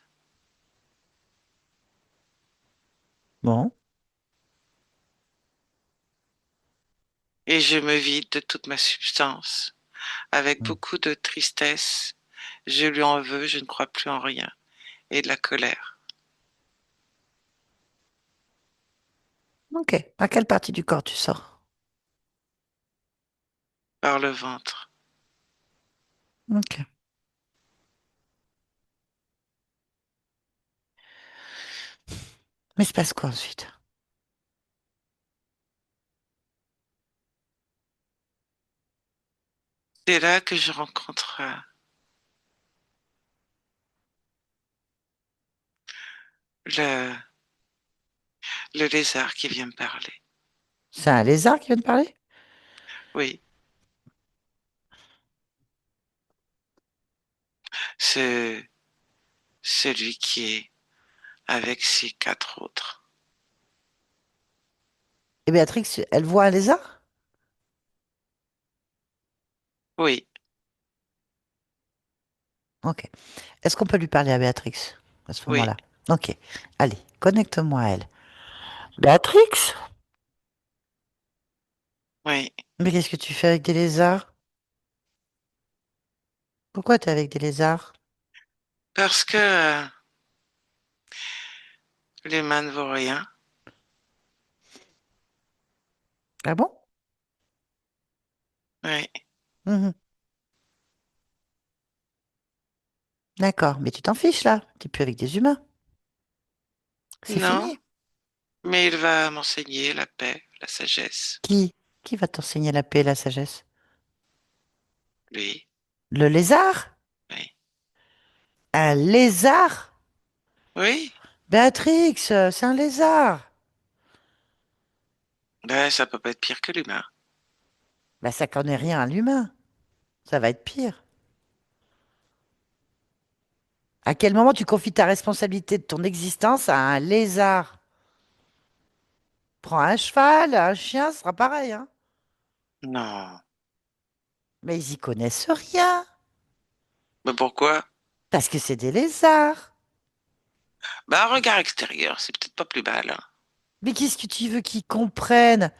Bon. et je me vide de toute ma substance avec Hmm. beaucoup de tristesse. Je lui en veux, je ne crois plus en rien et de la colère Ok. À quelle partie du corps tu sors? par le ventre. Ok. Mais il se passe quoi ensuite? C'est là que je rencontre le, le lézard qui vient me parler. C'est un lézard qui vient de parler? Oui, C'est celui qui est avec ses quatre autres. Et Béatrix, elle voit un lézard? Oui, Ok. Est-ce qu'on peut lui parler à Béatrix à ce oui, moment-là? Ok. Allez, connecte-moi à elle. Béatrix? oui. Mais qu'est-ce que tu fais avec des lézards? Pourquoi t'es avec des lézards? Parce que l'humain ne vaut rien. Ah bon? Oui. Mhm. D'accord, mais tu t'en fiches là. T'es plus avec des humains. C'est Non, fini. mais il va m'enseigner la paix, la sagesse. Qui? Qui va t'enseigner la paix et la sagesse? Lui, Le lézard? oui. Un lézard? Oui, Béatrix, c'est un lézard. ben ça peut pas être pire que l'humain. Bah, ça connaît rien à l'humain. Ça va être pire. À quel moment tu confies ta responsabilité de ton existence à un lézard? Prends un cheval, un chien, ce sera pareil, hein. Non. Mais ils y connaissent rien. Mais pourquoi? Parce que c'est des lézards. Ben un regard extérieur, c'est peut-être pas plus mal, hein. Mais qu'est-ce que tu veux qu'ils comprennent?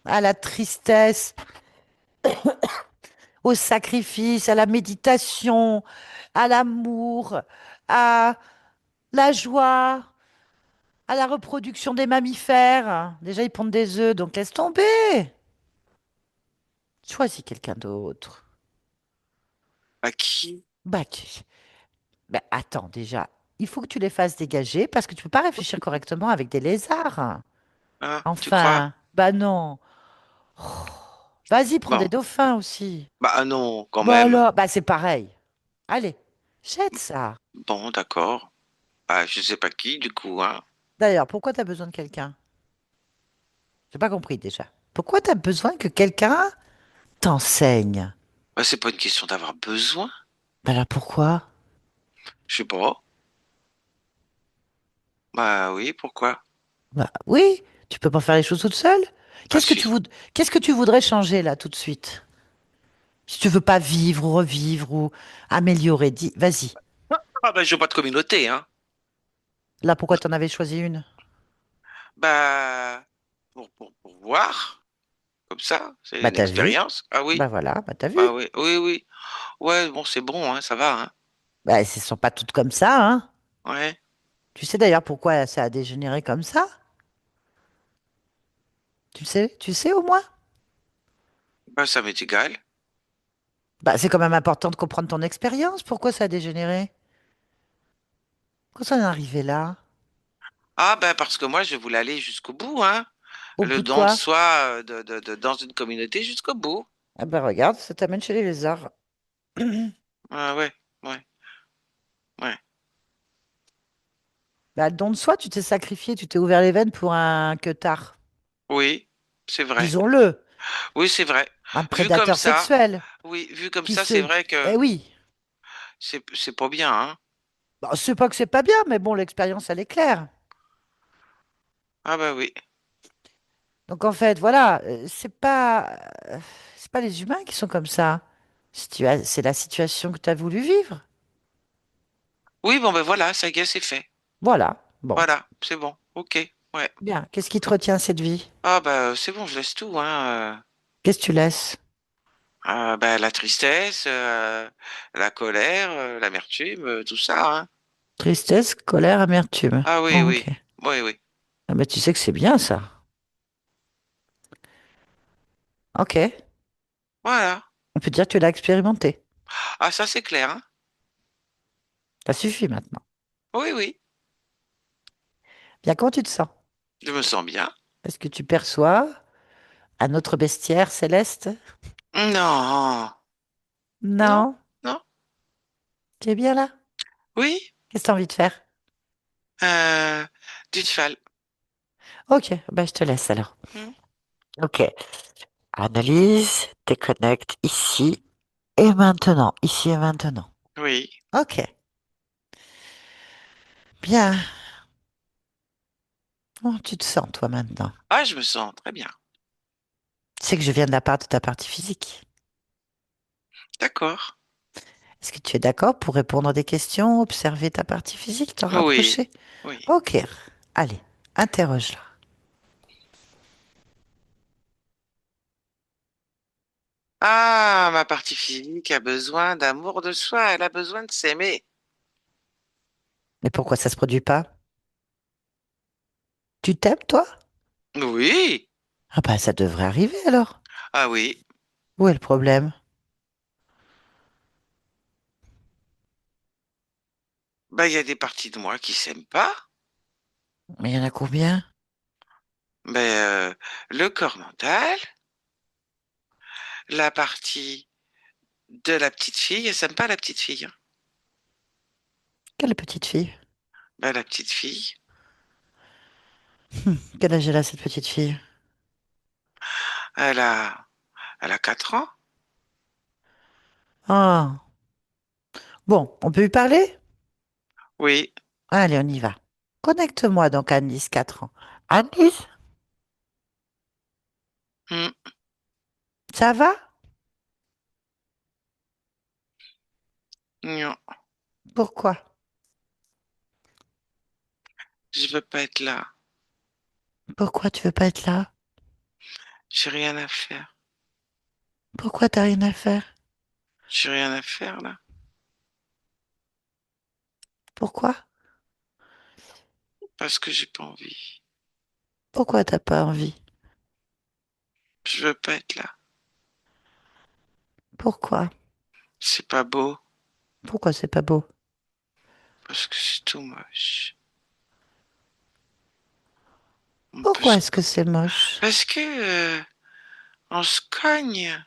À la tristesse, au sacrifice, à la méditation, à l'amour, à la joie, à la reproduction des mammifères. Déjà, ils pondent des œufs, donc laisse tomber. Choisis quelqu'un d'autre. À qui? Bah, bah, attends, déjà, il faut que tu les fasses dégager parce que tu peux pas réfléchir correctement avec des lézards. Hein, tu crois? Enfin, bah non. Oh, vas-y, prends Bon, des dauphins aussi. bah non, quand Bah même. alors, bah c'est pareil. Allez, jette ça. Bon, d'accord. Ah, je sais pas qui, du coup, hein. D'ailleurs, pourquoi tu as besoin de quelqu'un? J'ai pas compris déjà. Pourquoi tu as besoin que quelqu'un t'enseigne? Bah, c'est pas une question d'avoir besoin. Bah là, pourquoi? Je sais pas. Bah oui, pourquoi? Bah oui, tu peux pas faire les choses toute seule. Ah Qu'est-ce que si. tu qu'est-ce que tu voudrais changer là tout de suite? Si tu veux pas vivre ou revivre ou améliorer, dis, vas-y. Ah bah je veux pas de communauté, hein. Là, pourquoi t'en avais choisi une? Bah pour voir, comme ça, c'est Bah une t'as vu. expérience. Ah Bah oui, voilà, bah t'as vu. ah oui, oui, oui. Ouais, bon, c'est bon, hein, ça va, hein. Bah elles sont pas toutes comme ça, hein. Ouais. Tu sais d'ailleurs pourquoi ça a dégénéré comme ça? Tu sais au moins? Bah ça m'est égal. Bah c'est quand même important de comprendre ton expérience. Pourquoi ça a dégénéré? Pourquoi ça en est arrivé là? Ah bah parce que moi je voulais aller jusqu'au bout, hein. Au Le bout de don de quoi? soi dans une communauté jusqu'au bout. Ah bah regarde, ça t'amène chez les lézards. Ah ouais, ouais, ouais. Bah, le don de soi, tu t'es sacrifié, tu t'es ouvert les veines pour un queutard. Oui, c'est vrai. Disons-le, Oui, c'est vrai. un Vu comme prédateur ça, sexuel oui, vu comme qui ça, c'est se... vrai que Eh oui, c'est pas bien, hein. bah, c'est pas que c'est pas bien, mais bon, l'expérience, elle est claire. Ah bah oui. Donc en fait, voilà, c'est pas les humains qui sont comme ça. C'est la situation que tu as voulu vivre. Oui, bon ben voilà, ça y est, c'est fait. Voilà, bon, Voilà, c'est bon. Ok, ouais. bien. Qu'est-ce qui te retient cette vie? Ah bah c'est bon, je laisse tout, hein. Qu'est-ce que tu laisses? Bah, la tristesse, la colère, l'amertume, tout ça, hein. Tristesse, colère, amertume. Ah oui, Oh, oui, ok. oui, oui. Ah, bah, tu sais que c'est bien ça. Ok, Voilà. on peut dire que tu l'as expérimenté. Ah ça c'est clair, hein. Ça suffit maintenant. Oui, oui. Bien, comment tu te sens? Je me sens bien. Est-ce que tu perçois un autre bestiaire céleste? Non, non, Non? non. Tu es bien là? Oui, Qu'est-ce que tu as envie de faire? euh, du cheval. Ok, bah, je te laisse alors. Hmm. Ok. Analyse, déconnecte ici et maintenant. Ici et maintenant. Oui. Ok, bien. Comment tu te sens, toi, maintenant? Ah, je me sens très bien. Tu sais que je viens de la part de ta partie physique. D'accord. Est-ce que tu es d'accord pour répondre à des questions, observer ta partie physique, t'en Oui. rapprocher? Oui. Ok, allez, interroge-la. Ah, ma partie physique a besoin d'amour de soi. Elle a besoin de s'aimer. Mais pourquoi ça se produit pas? Tu t'aimes, toi? Oui. Ah bah, ça devrait arriver alors. Ah oui. Où est le problème? Bah, il y a des parties de moi qui s'aiment pas. Mais il y en a combien? Mais le corps mental, la partie de la petite fille, elle s'aime pas la petite fille, hein. Quelle petite fille? Bah, la petite fille, Quel âge elle a, cette petite fille? elle a, elle a 4 ans. Ah, bon, on peut lui parler? Oui. Allez, on y va. Connecte-moi donc à Annelise, 4 ans. Annelise, Hmm. ça va? Non, Pourquoi? je veux pas être là. Pourquoi tu veux pas être là? J'ai rien à faire. Pourquoi t'as rien à faire? J'ai rien à faire là. Pourquoi? Parce que j'ai pas envie. Pourquoi t'as pas envie? Je veux pas être là. Pourquoi? C'est pas beau. Pourquoi c'est pas beau? Parce que c'est tout moche. En Pourquoi plus, est-ce que c'est moche? parce que on se cogne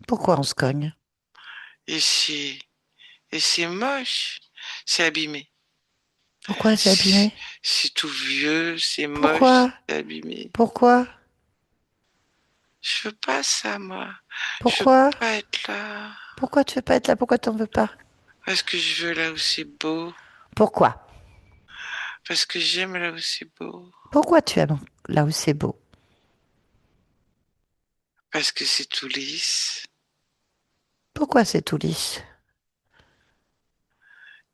Pourquoi on se cogne? et c'est moche. C'est abîmé. Pourquoi c'est C'est abîmé? c'est tout vieux, c'est moche, Pourquoi? c'est abîmé. Pourquoi? Je veux pas ça, moi. Je veux Pourquoi? pas être là. Pourquoi tu veux pas être là? Pourquoi t'en veux pas? Parce que je veux là où c'est beau. Pourquoi? Parce que j'aime là où c'est beau. Pourquoi tu aimes là où c'est beau? Parce que c'est tout lisse. Pourquoi c'est tout lisse?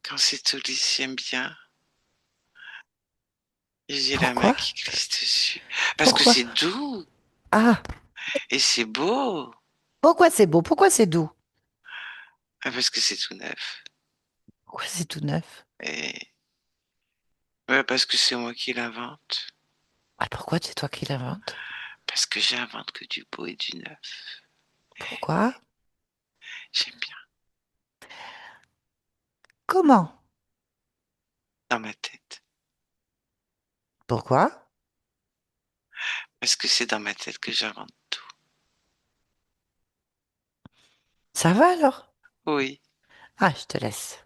Quand c'est tout lisse, j'aime bien. Et j'ai la main Pourquoi? qui glisse dessus. Parce que Pourquoi? c'est doux Ah, et c'est beau. pourquoi c'est beau? Pourquoi c'est doux? Ah, parce que c'est tout neuf. Pourquoi c'est tout neuf? Et ouais, parce que c'est moi qui l'invente. Ah, pourquoi c'est toi qui l'inventes? Parce que j'invente que du beau et du neuf. Pourquoi? J'aime bien. Comment? Dans ma tête. Pourquoi? Parce que c'est dans ma tête que j'invente tout. Ça va alors? Oui, Ah, je te laisse.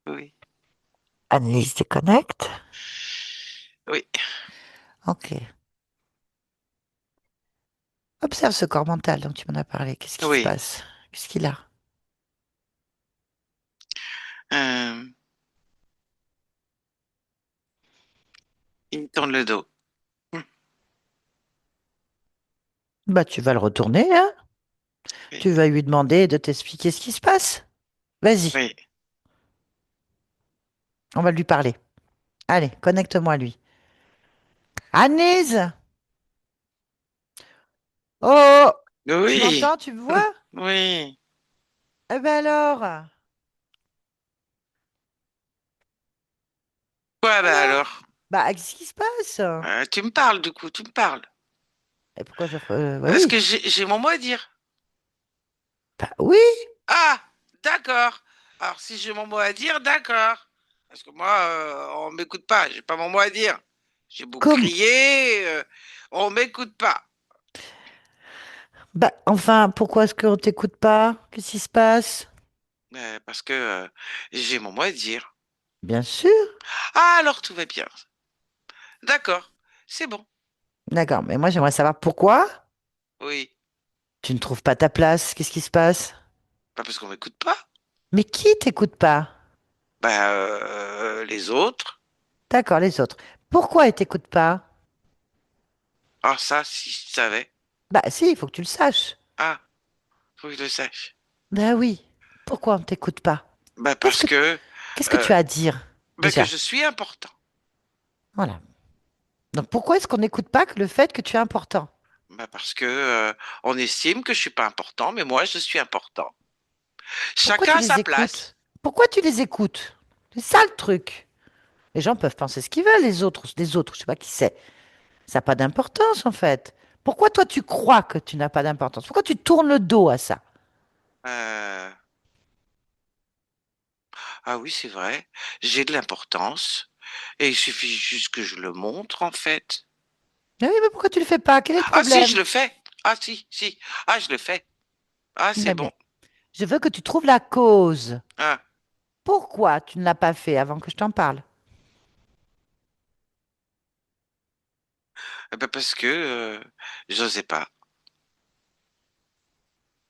oui, Annelise déconnecte. oui, Ok. Observe ce corps mental dont tu m'en as parlé. Qu'est-ce qui se oui. passe? Qu'est-ce qu'il a? Euh, il me tourne le dos. Bah, tu vas le retourner, hein? Oui, Tu vas lui demander de t'expliquer ce qui se passe. Vas-y, oui. on va lui parler. Allez, connecte-moi à lui. Annelise! Oh! Tu Oui, m'entends? Tu me vois? oui. Eh ben alors? Quoi, bah Alors? alors? Bah, qu'est-ce qui se passe? Tu me parles, du coup, tu me parles. Et pourquoi je... bah Parce que oui. j'ai mon mot à dire. Bah oui. Ah, d'accord. Alors, si j'ai mon mot à dire, d'accord. Parce que moi, on m'écoute pas, j'ai pas mon mot à dire. J'ai beau Comme... crier, on m'écoute pas. Bah, enfin, pourquoi est-ce qu'on t'écoute pas? Qu'est-ce qui se passe? Parce que j'ai mon mot à dire. Bien sûr. Ah, alors tout va bien. D'accord, c'est bon. D'accord, mais moi j'aimerais savoir pourquoi Oui, tu ne trouves pas ta place. Qu'est-ce qui se passe? pas parce qu'on m'écoute pas. Mais qui t'écoute pas? Bah, les autres. D'accord, les autres. Pourquoi ils t'écoutent pas? Ah, ça, si je savais. Bah si, il faut que tu le saches. Ah, faut que je le sache. Ben oui. Pourquoi on ne t'écoute pas? Bah, Qu'est-ce parce que que, qu'est-ce que euh, tu as à dire bah, que déjà? je suis important. Voilà. Donc pourquoi est-ce qu'on n'écoute pas que le fait que tu es important? Bah, parce que, on estime que je suis pas important, mais moi, je suis important. Pourquoi Chacun tu a sa les place. écoutes? Pourquoi tu les écoutes? C'est ça le truc. Les gens peuvent penser ce qu'ils veulent, les autres, je sais pas qui c'est. Ça n'a pas d'importance en fait. Pourquoi toi tu crois que tu n'as pas d'importance? Pourquoi tu tournes le dos à ça? Euh, ah oui, c'est vrai. J'ai de l'importance. Et il suffit juste que je le montre, en fait. Mais oui, mais pourquoi tu le fais pas? Quel est le Ah si, problème? je le fais. Ah si, si. Ah, je le fais. Ah, c'est Très bon. bien. Je veux que tu trouves la cause. Ah, Pourquoi tu ne l'as pas fait avant que je t'en parle? eh ben parce que j'osais pas.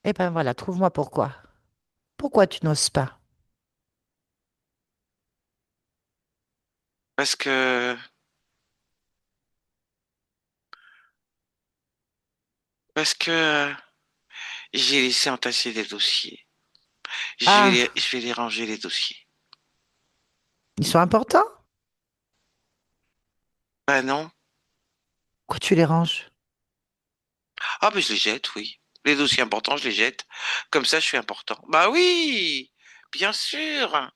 Eh ben voilà, trouve-moi pourquoi. Pourquoi tu n'oses pas? Parce que parce que j'ai laissé entasser des dossiers. Ah, Je vais les ranger les dossiers. ils sont importants? Bah non. Pourquoi tu les ranges? Ah ben je les jette, oui. Les dossiers importants, je les jette. Comme ça, je suis important. Bah oui, bien sûr.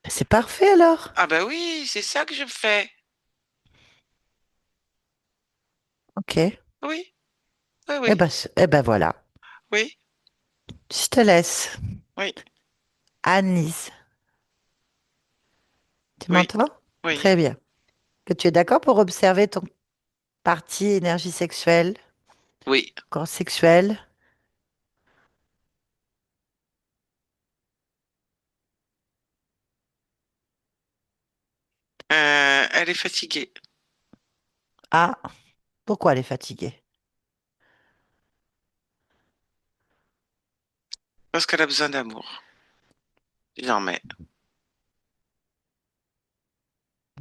Ben, c'est parfait alors. Ah bah oui, c'est ça que je fais. Ok. Oui, oui, oui, Eh ben voilà. oui, Je te laisse. oui, Annelise, tu oui, m'entends? oui, Très bien. Que tu es d'accord pour observer ton partie énergie sexuelle, oui. corps sexuel? Elle est fatiguée Ah, pourquoi elle est fatiguée? parce qu'elle a besoin d'amour. J'en mets.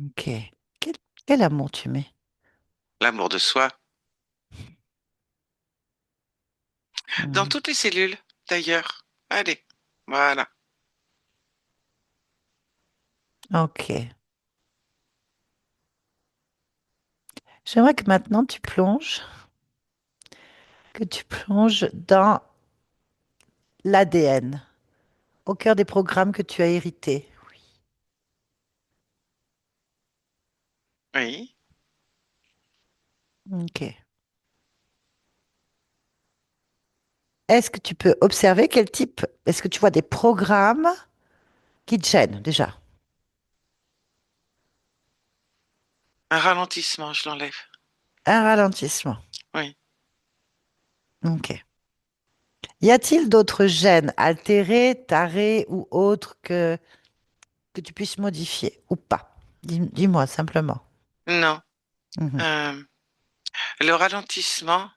Ok. Quel, quel amour tu mets? L'amour de soi. Dans Mhm. toutes les cellules, d'ailleurs. Allez, voilà. Ok. J'aimerais que maintenant que tu plonges dans l'ADN, au cœur des programmes que tu as hérités. Oui. Ok. Est-ce que tu peux observer quel type, est-ce que tu vois des programmes qui te gênent déjà? Un ralentissement, je l'enlève. Un ralentissement. Oui. Ok. Y a-t-il d'autres gènes altérés, tarés ou autres que tu puisses modifier ou pas? Dis-moi simplement. Non. Mhm. Euh, le ralentissement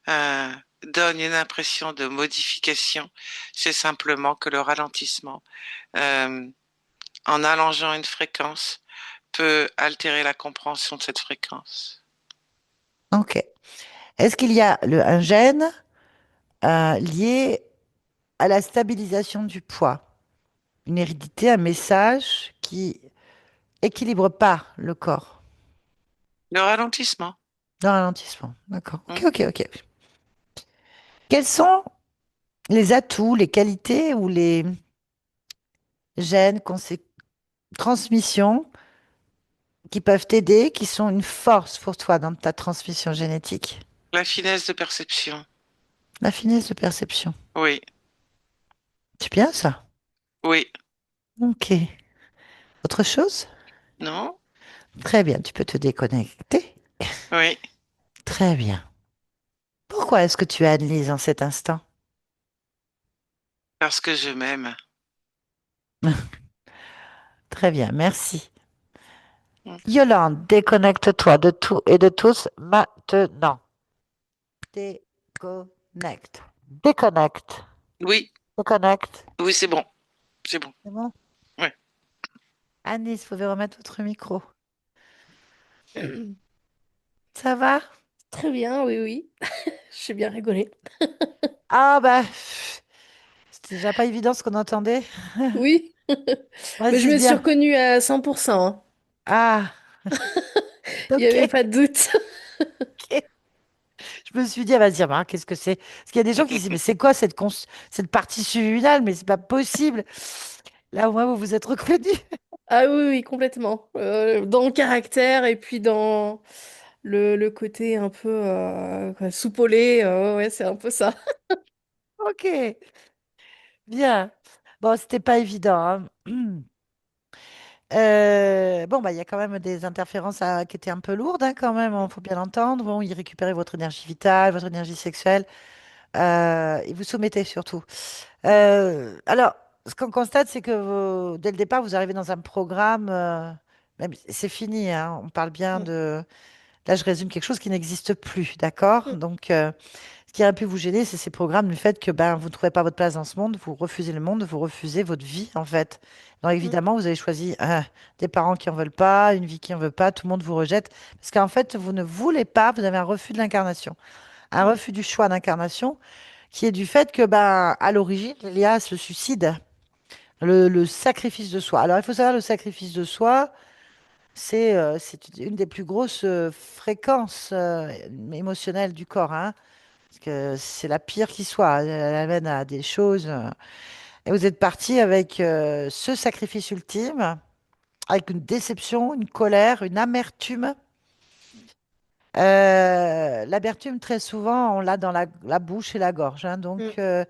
euh, donne une impression de modification. C'est simplement que le ralentissement, euh, en allongeant une fréquence, peut altérer la compréhension de cette fréquence. Ok. Est-ce qu'il y a un gène lié à la stabilisation du poids? Une hérédité, un message qui équilibre pas le corps? Le ralentissement. Le ralentissement. D'accord. Ok, Hmm. ok, ok. Quels sont les atouts, les qualités ou les gènes, transmissions qui peuvent t'aider, qui sont une force pour toi dans ta transmission génétique? La finesse de perception. La finesse de perception. Oui, C'est bien ça. oui, Ok. Autre chose? non, Très bien, tu peux te déconnecter. oui, Très bien. Pourquoi est-ce que tu analyses en cet instant? parce que je m'aime. Très bien, merci. Hmm. Yolande, déconnecte-toi de tout et de tous maintenant. Déconnecte. Déconnecte. Oui, On connecte. Oui, c'est bon. C'est bon. C'est bon? Ouais. Anis, vous pouvez remettre votre micro. Ça va? Très bien, oui, oui. J'ai bien rigolé. Ah bah, c'était déjà pas évident ce qu'on entendait. Oui. Mais je Vas-y, me suis bien. reconnue à 100%, hein. Ah, Il n'y ok, avait pas de doute. ok. Je me suis dit, elle va se dire, bah, qu'est-ce que c'est? Parce qu'il y a des gens qui se disent, mais c'est quoi cette partie subliminale? Mais c'est pas possible. Là, au moins, vous vous êtes reconnus. Ah oui, oui, complètement. Dans le caractère et puis dans le côté un peu quoi, soupolé, ouais, c'est un peu ça. Ok, bien. Bon, c'était pas évident, hein. Bon, bah, il y a quand même des interférences qui étaient un peu lourdes, hein, quand même, il faut bien l'entendre. Bon, il récupérait votre énergie vitale, votre énergie sexuelle, et vous soumettez surtout. Alors, ce qu'on constate, c'est que dès le départ, vous arrivez dans un programme, même c'est fini, hein, on parle bien Mm, de... Là, je résume quelque chose qui n'existe plus, d'accord? mm, Donc, ce qui aurait pu vous gêner, c'est ces programmes, le fait que ben, vous ne trouvez pas votre place dans ce monde, vous refusez votre vie, en fait. Donc, mm, évidemment, vous avez choisi des parents qui en veulent pas, une vie qui en veut pas, tout le monde vous rejette, parce qu'en fait, vous ne voulez pas, vous avez un refus de l'incarnation, un mm, refus du choix d'incarnation, qui est du fait que, ben, à l'origine, il y a ce suicide, le sacrifice de soi. Alors, il faut savoir, le sacrifice de soi, c'est une des plus grosses fréquences émotionnelles du corps, hein. Parce que c'est la pire qui soit. Elle amène à des choses. Et vous êtes parti avec ce sacrifice ultime, avec une déception, une colère, une amertume. L'amertume, très souvent, on l'a dans la bouche et la gorge, hein. Donc, mm,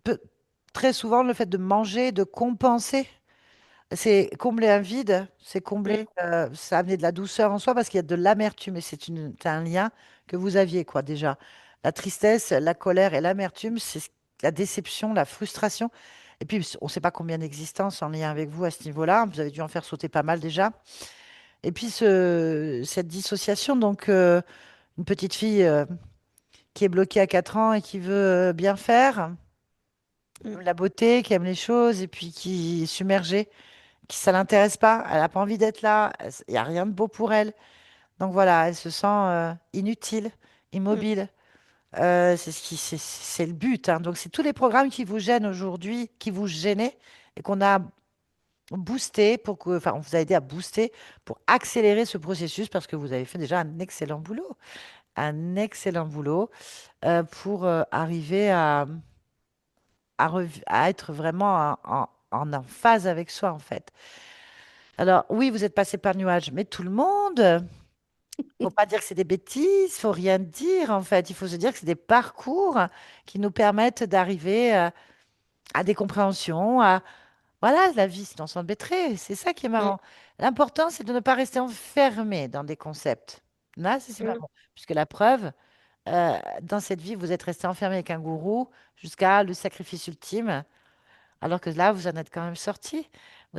peu- très souvent, le fait de manger, de compenser, c'est combler un vide, c'est combler, mm, ça amener de la douceur en soi parce qu'il y a de l'amertume et c'est un lien que vous aviez, quoi, déjà. La tristesse, la colère et l'amertume, la déception, la frustration. Et puis, on ne sait pas combien d'existences en lien avec vous à ce niveau-là. Vous avez dû en faire sauter pas mal déjà. Et puis, cette dissociation, donc, une petite fille qui est bloquée à 4 ans et qui veut bien faire, mm, la beauté, qui aime les choses et puis qui est submergée qui ça l'intéresse pas, elle n'a pas envie d'être là, il n'y a rien de beau pour elle. Donc voilà, elle se sent inutile, mm, immobile. C'est le but, hein. Donc c'est tous les programmes qui vous gênent aujourd'hui, qui vous gênaient et qu'on a boosté pour que, enfin, on vous a aidé à booster pour accélérer ce processus parce que vous avez fait déjà un excellent boulot pour arriver à être vraiment en phase avec soi en fait. Alors oui, vous êtes passé par nuage, mais tout le monde. Faut pas dire que c'est des bêtises, faut rien dire en fait. Il faut se dire que c'est des parcours qui nous permettent d'arriver à des compréhensions, à voilà, la vie c'est dans son bétré, c'est ça qui est mm, marrant. L'important c'est de ne pas rester enfermé dans des concepts. Là, c'est mm, marrant, puisque la preuve, dans cette vie, vous êtes resté enfermé avec un gourou jusqu'à le sacrifice ultime, alors que là, vous en êtes quand même sorti.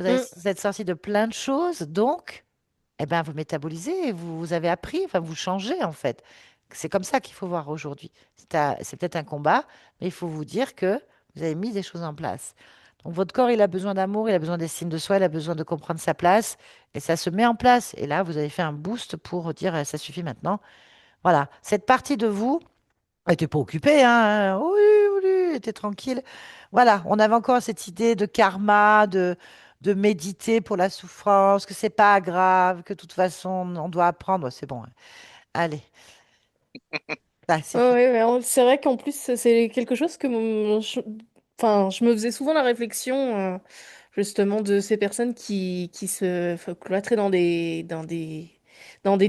mm, Vous êtes sorti de plein de choses, donc eh ben, vous métabolisez, vous avez appris, enfin, vous changez en fait. C'est comme ça qu'il faut voir aujourd'hui. C'est peut-être un combat, mais il faut vous dire que vous avez mis des choses en place. Donc votre corps, il a besoin d'amour, il a besoin d'estime de soi, il a besoin de comprendre sa place, et ça se met en place. Et là, vous avez fait un boost pour dire, ça suffit maintenant. Voilà, cette partie de vous était pas occupée, hein. Oui, oui, était tranquille. Voilà, on avait encore cette idée de karma, de méditer pour la souffrance, que c'est pas grave, que de toute façon on doit apprendre. C'est bon, hein. Allez, là c'est ouais, fini. ouais, c'est vrai qu'en plus, c'est quelque chose que enfin, je me faisais souvent la réflexion, justement, de ces personnes qui se cloîtraient dans des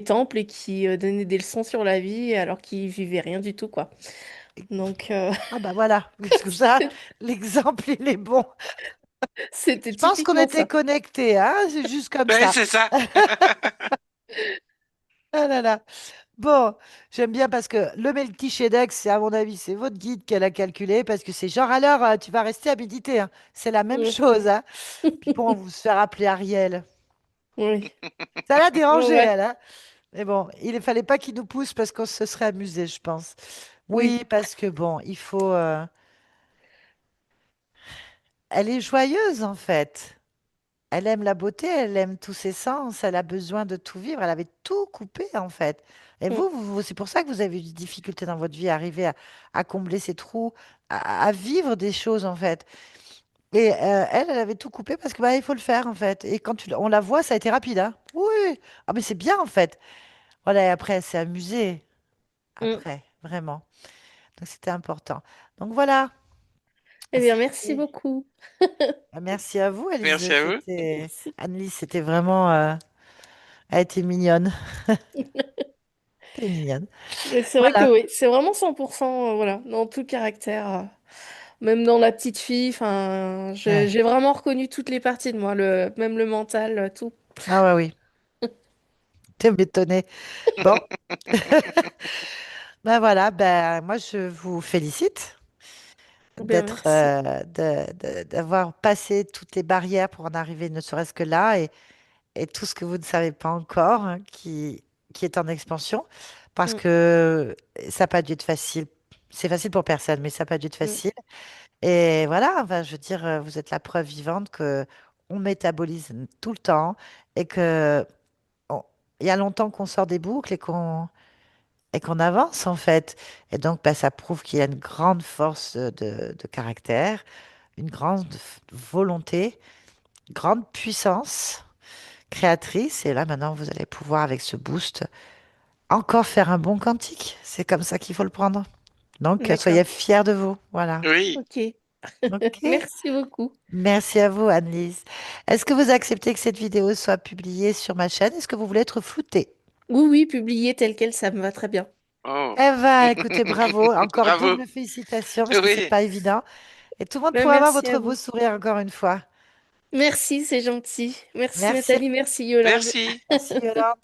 temples et qui donnaient des leçons sur la vie alors qu'ils vivaient rien du tout, quoi. Donc, Ah bah voilà, comme ça, l'exemple il est bon. c'était Je pense qu'on typiquement était ça. connectés, hein, c'est juste comme Ouais, ça. c'est ça. Ah là là. Bon, j'aime bien parce que le Melchizedek, c'est à mon avis, c'est votre guide qu'elle a calculé parce que c'est genre alors tu vas rester à méditer, hein. C'est la même Mm. chose, hein. Puis bon, vous se faire appeler Ariel. Oui. Ça l'a Ouais, dérangé, ouais. elle, hein. Mais bon, il ne fallait pas qu'il nous pousse parce qu'on se serait amusé, je pense. Oui. Oui, parce que bon, il faut. elle est joyeuse en fait. Elle aime la beauté, elle aime tous ses sens, elle a besoin de tout vivre. Elle avait tout coupé en fait. Et Mm. c'est pour ça que vous avez eu des difficultés dans votre vie à arriver à combler ces trous, à vivre des choses en fait. Et elle avait tout coupé parce que bah, il faut le faire en fait. Et quand on la voit, ça a été rapide, hein. Oui, ah mais c'est bien en fait. Voilà, et après, elle s'est amusée. Mm. Après, vraiment. Donc c'était important. Donc voilà. Eh bien, merci C'était- beaucoup. Merci à vous, Merci Elise. à vous. C'était Merci. Annelise, c'était vraiment. Elle était mignonne. T'es mignonne. Mais c'est vrai que Voilà. oui, c'est vraiment 100%, voilà, dans tout le caractère. Même dans la petite fille, enfin, Ouais. j'ai vraiment reconnu toutes les parties de moi, même le mental, tout. Ah ouais, oui. T'es m'étonner. Bon, ben voilà, ben moi je vous félicite Bien, merci. d'avoir passé toutes les barrières pour en arriver ne serait-ce que là et tout ce que vous ne savez pas encore, hein, qui est en expansion, parce Mm, que ça n'a pas dû être facile. C'est facile pour personne, mais ça n'a pas dû être mm, facile. Et voilà, enfin, je veux dire, vous êtes la preuve vivante que on métabolise tout le temps et que on- il y a longtemps qu'on sort des boucles et qu'on avance en fait. Et donc, bah, ça prouve qu'il y a une grande force de caractère, une grande volonté, grande puissance créatrice. Et là, maintenant, vous allez pouvoir, avec ce boost, encore faire un bon quantique. C'est comme ça qu'il faut le prendre. Donc, d'accord. soyez fiers de vous. Voilà. Oui. Ok. OK. Merci beaucoup. Merci à vous, Annelise. Est-ce que vous acceptez que cette vidéo soit publiée sur ma chaîne? Est-ce que vous voulez être floutée? Oui, oui, publier tel quel, ça me va très bien. Oh. Eh ben, écoutez, bravo. Encore Bravo. double félicitations parce que c'est Oui. pas évident. Et tout le monde Ben, pourra avoir merci à votre beau vous. sourire encore une fois. Merci, c'est gentil. Merci Merci. Nathalie, merci Yolande. Merci. Merci, Yolande.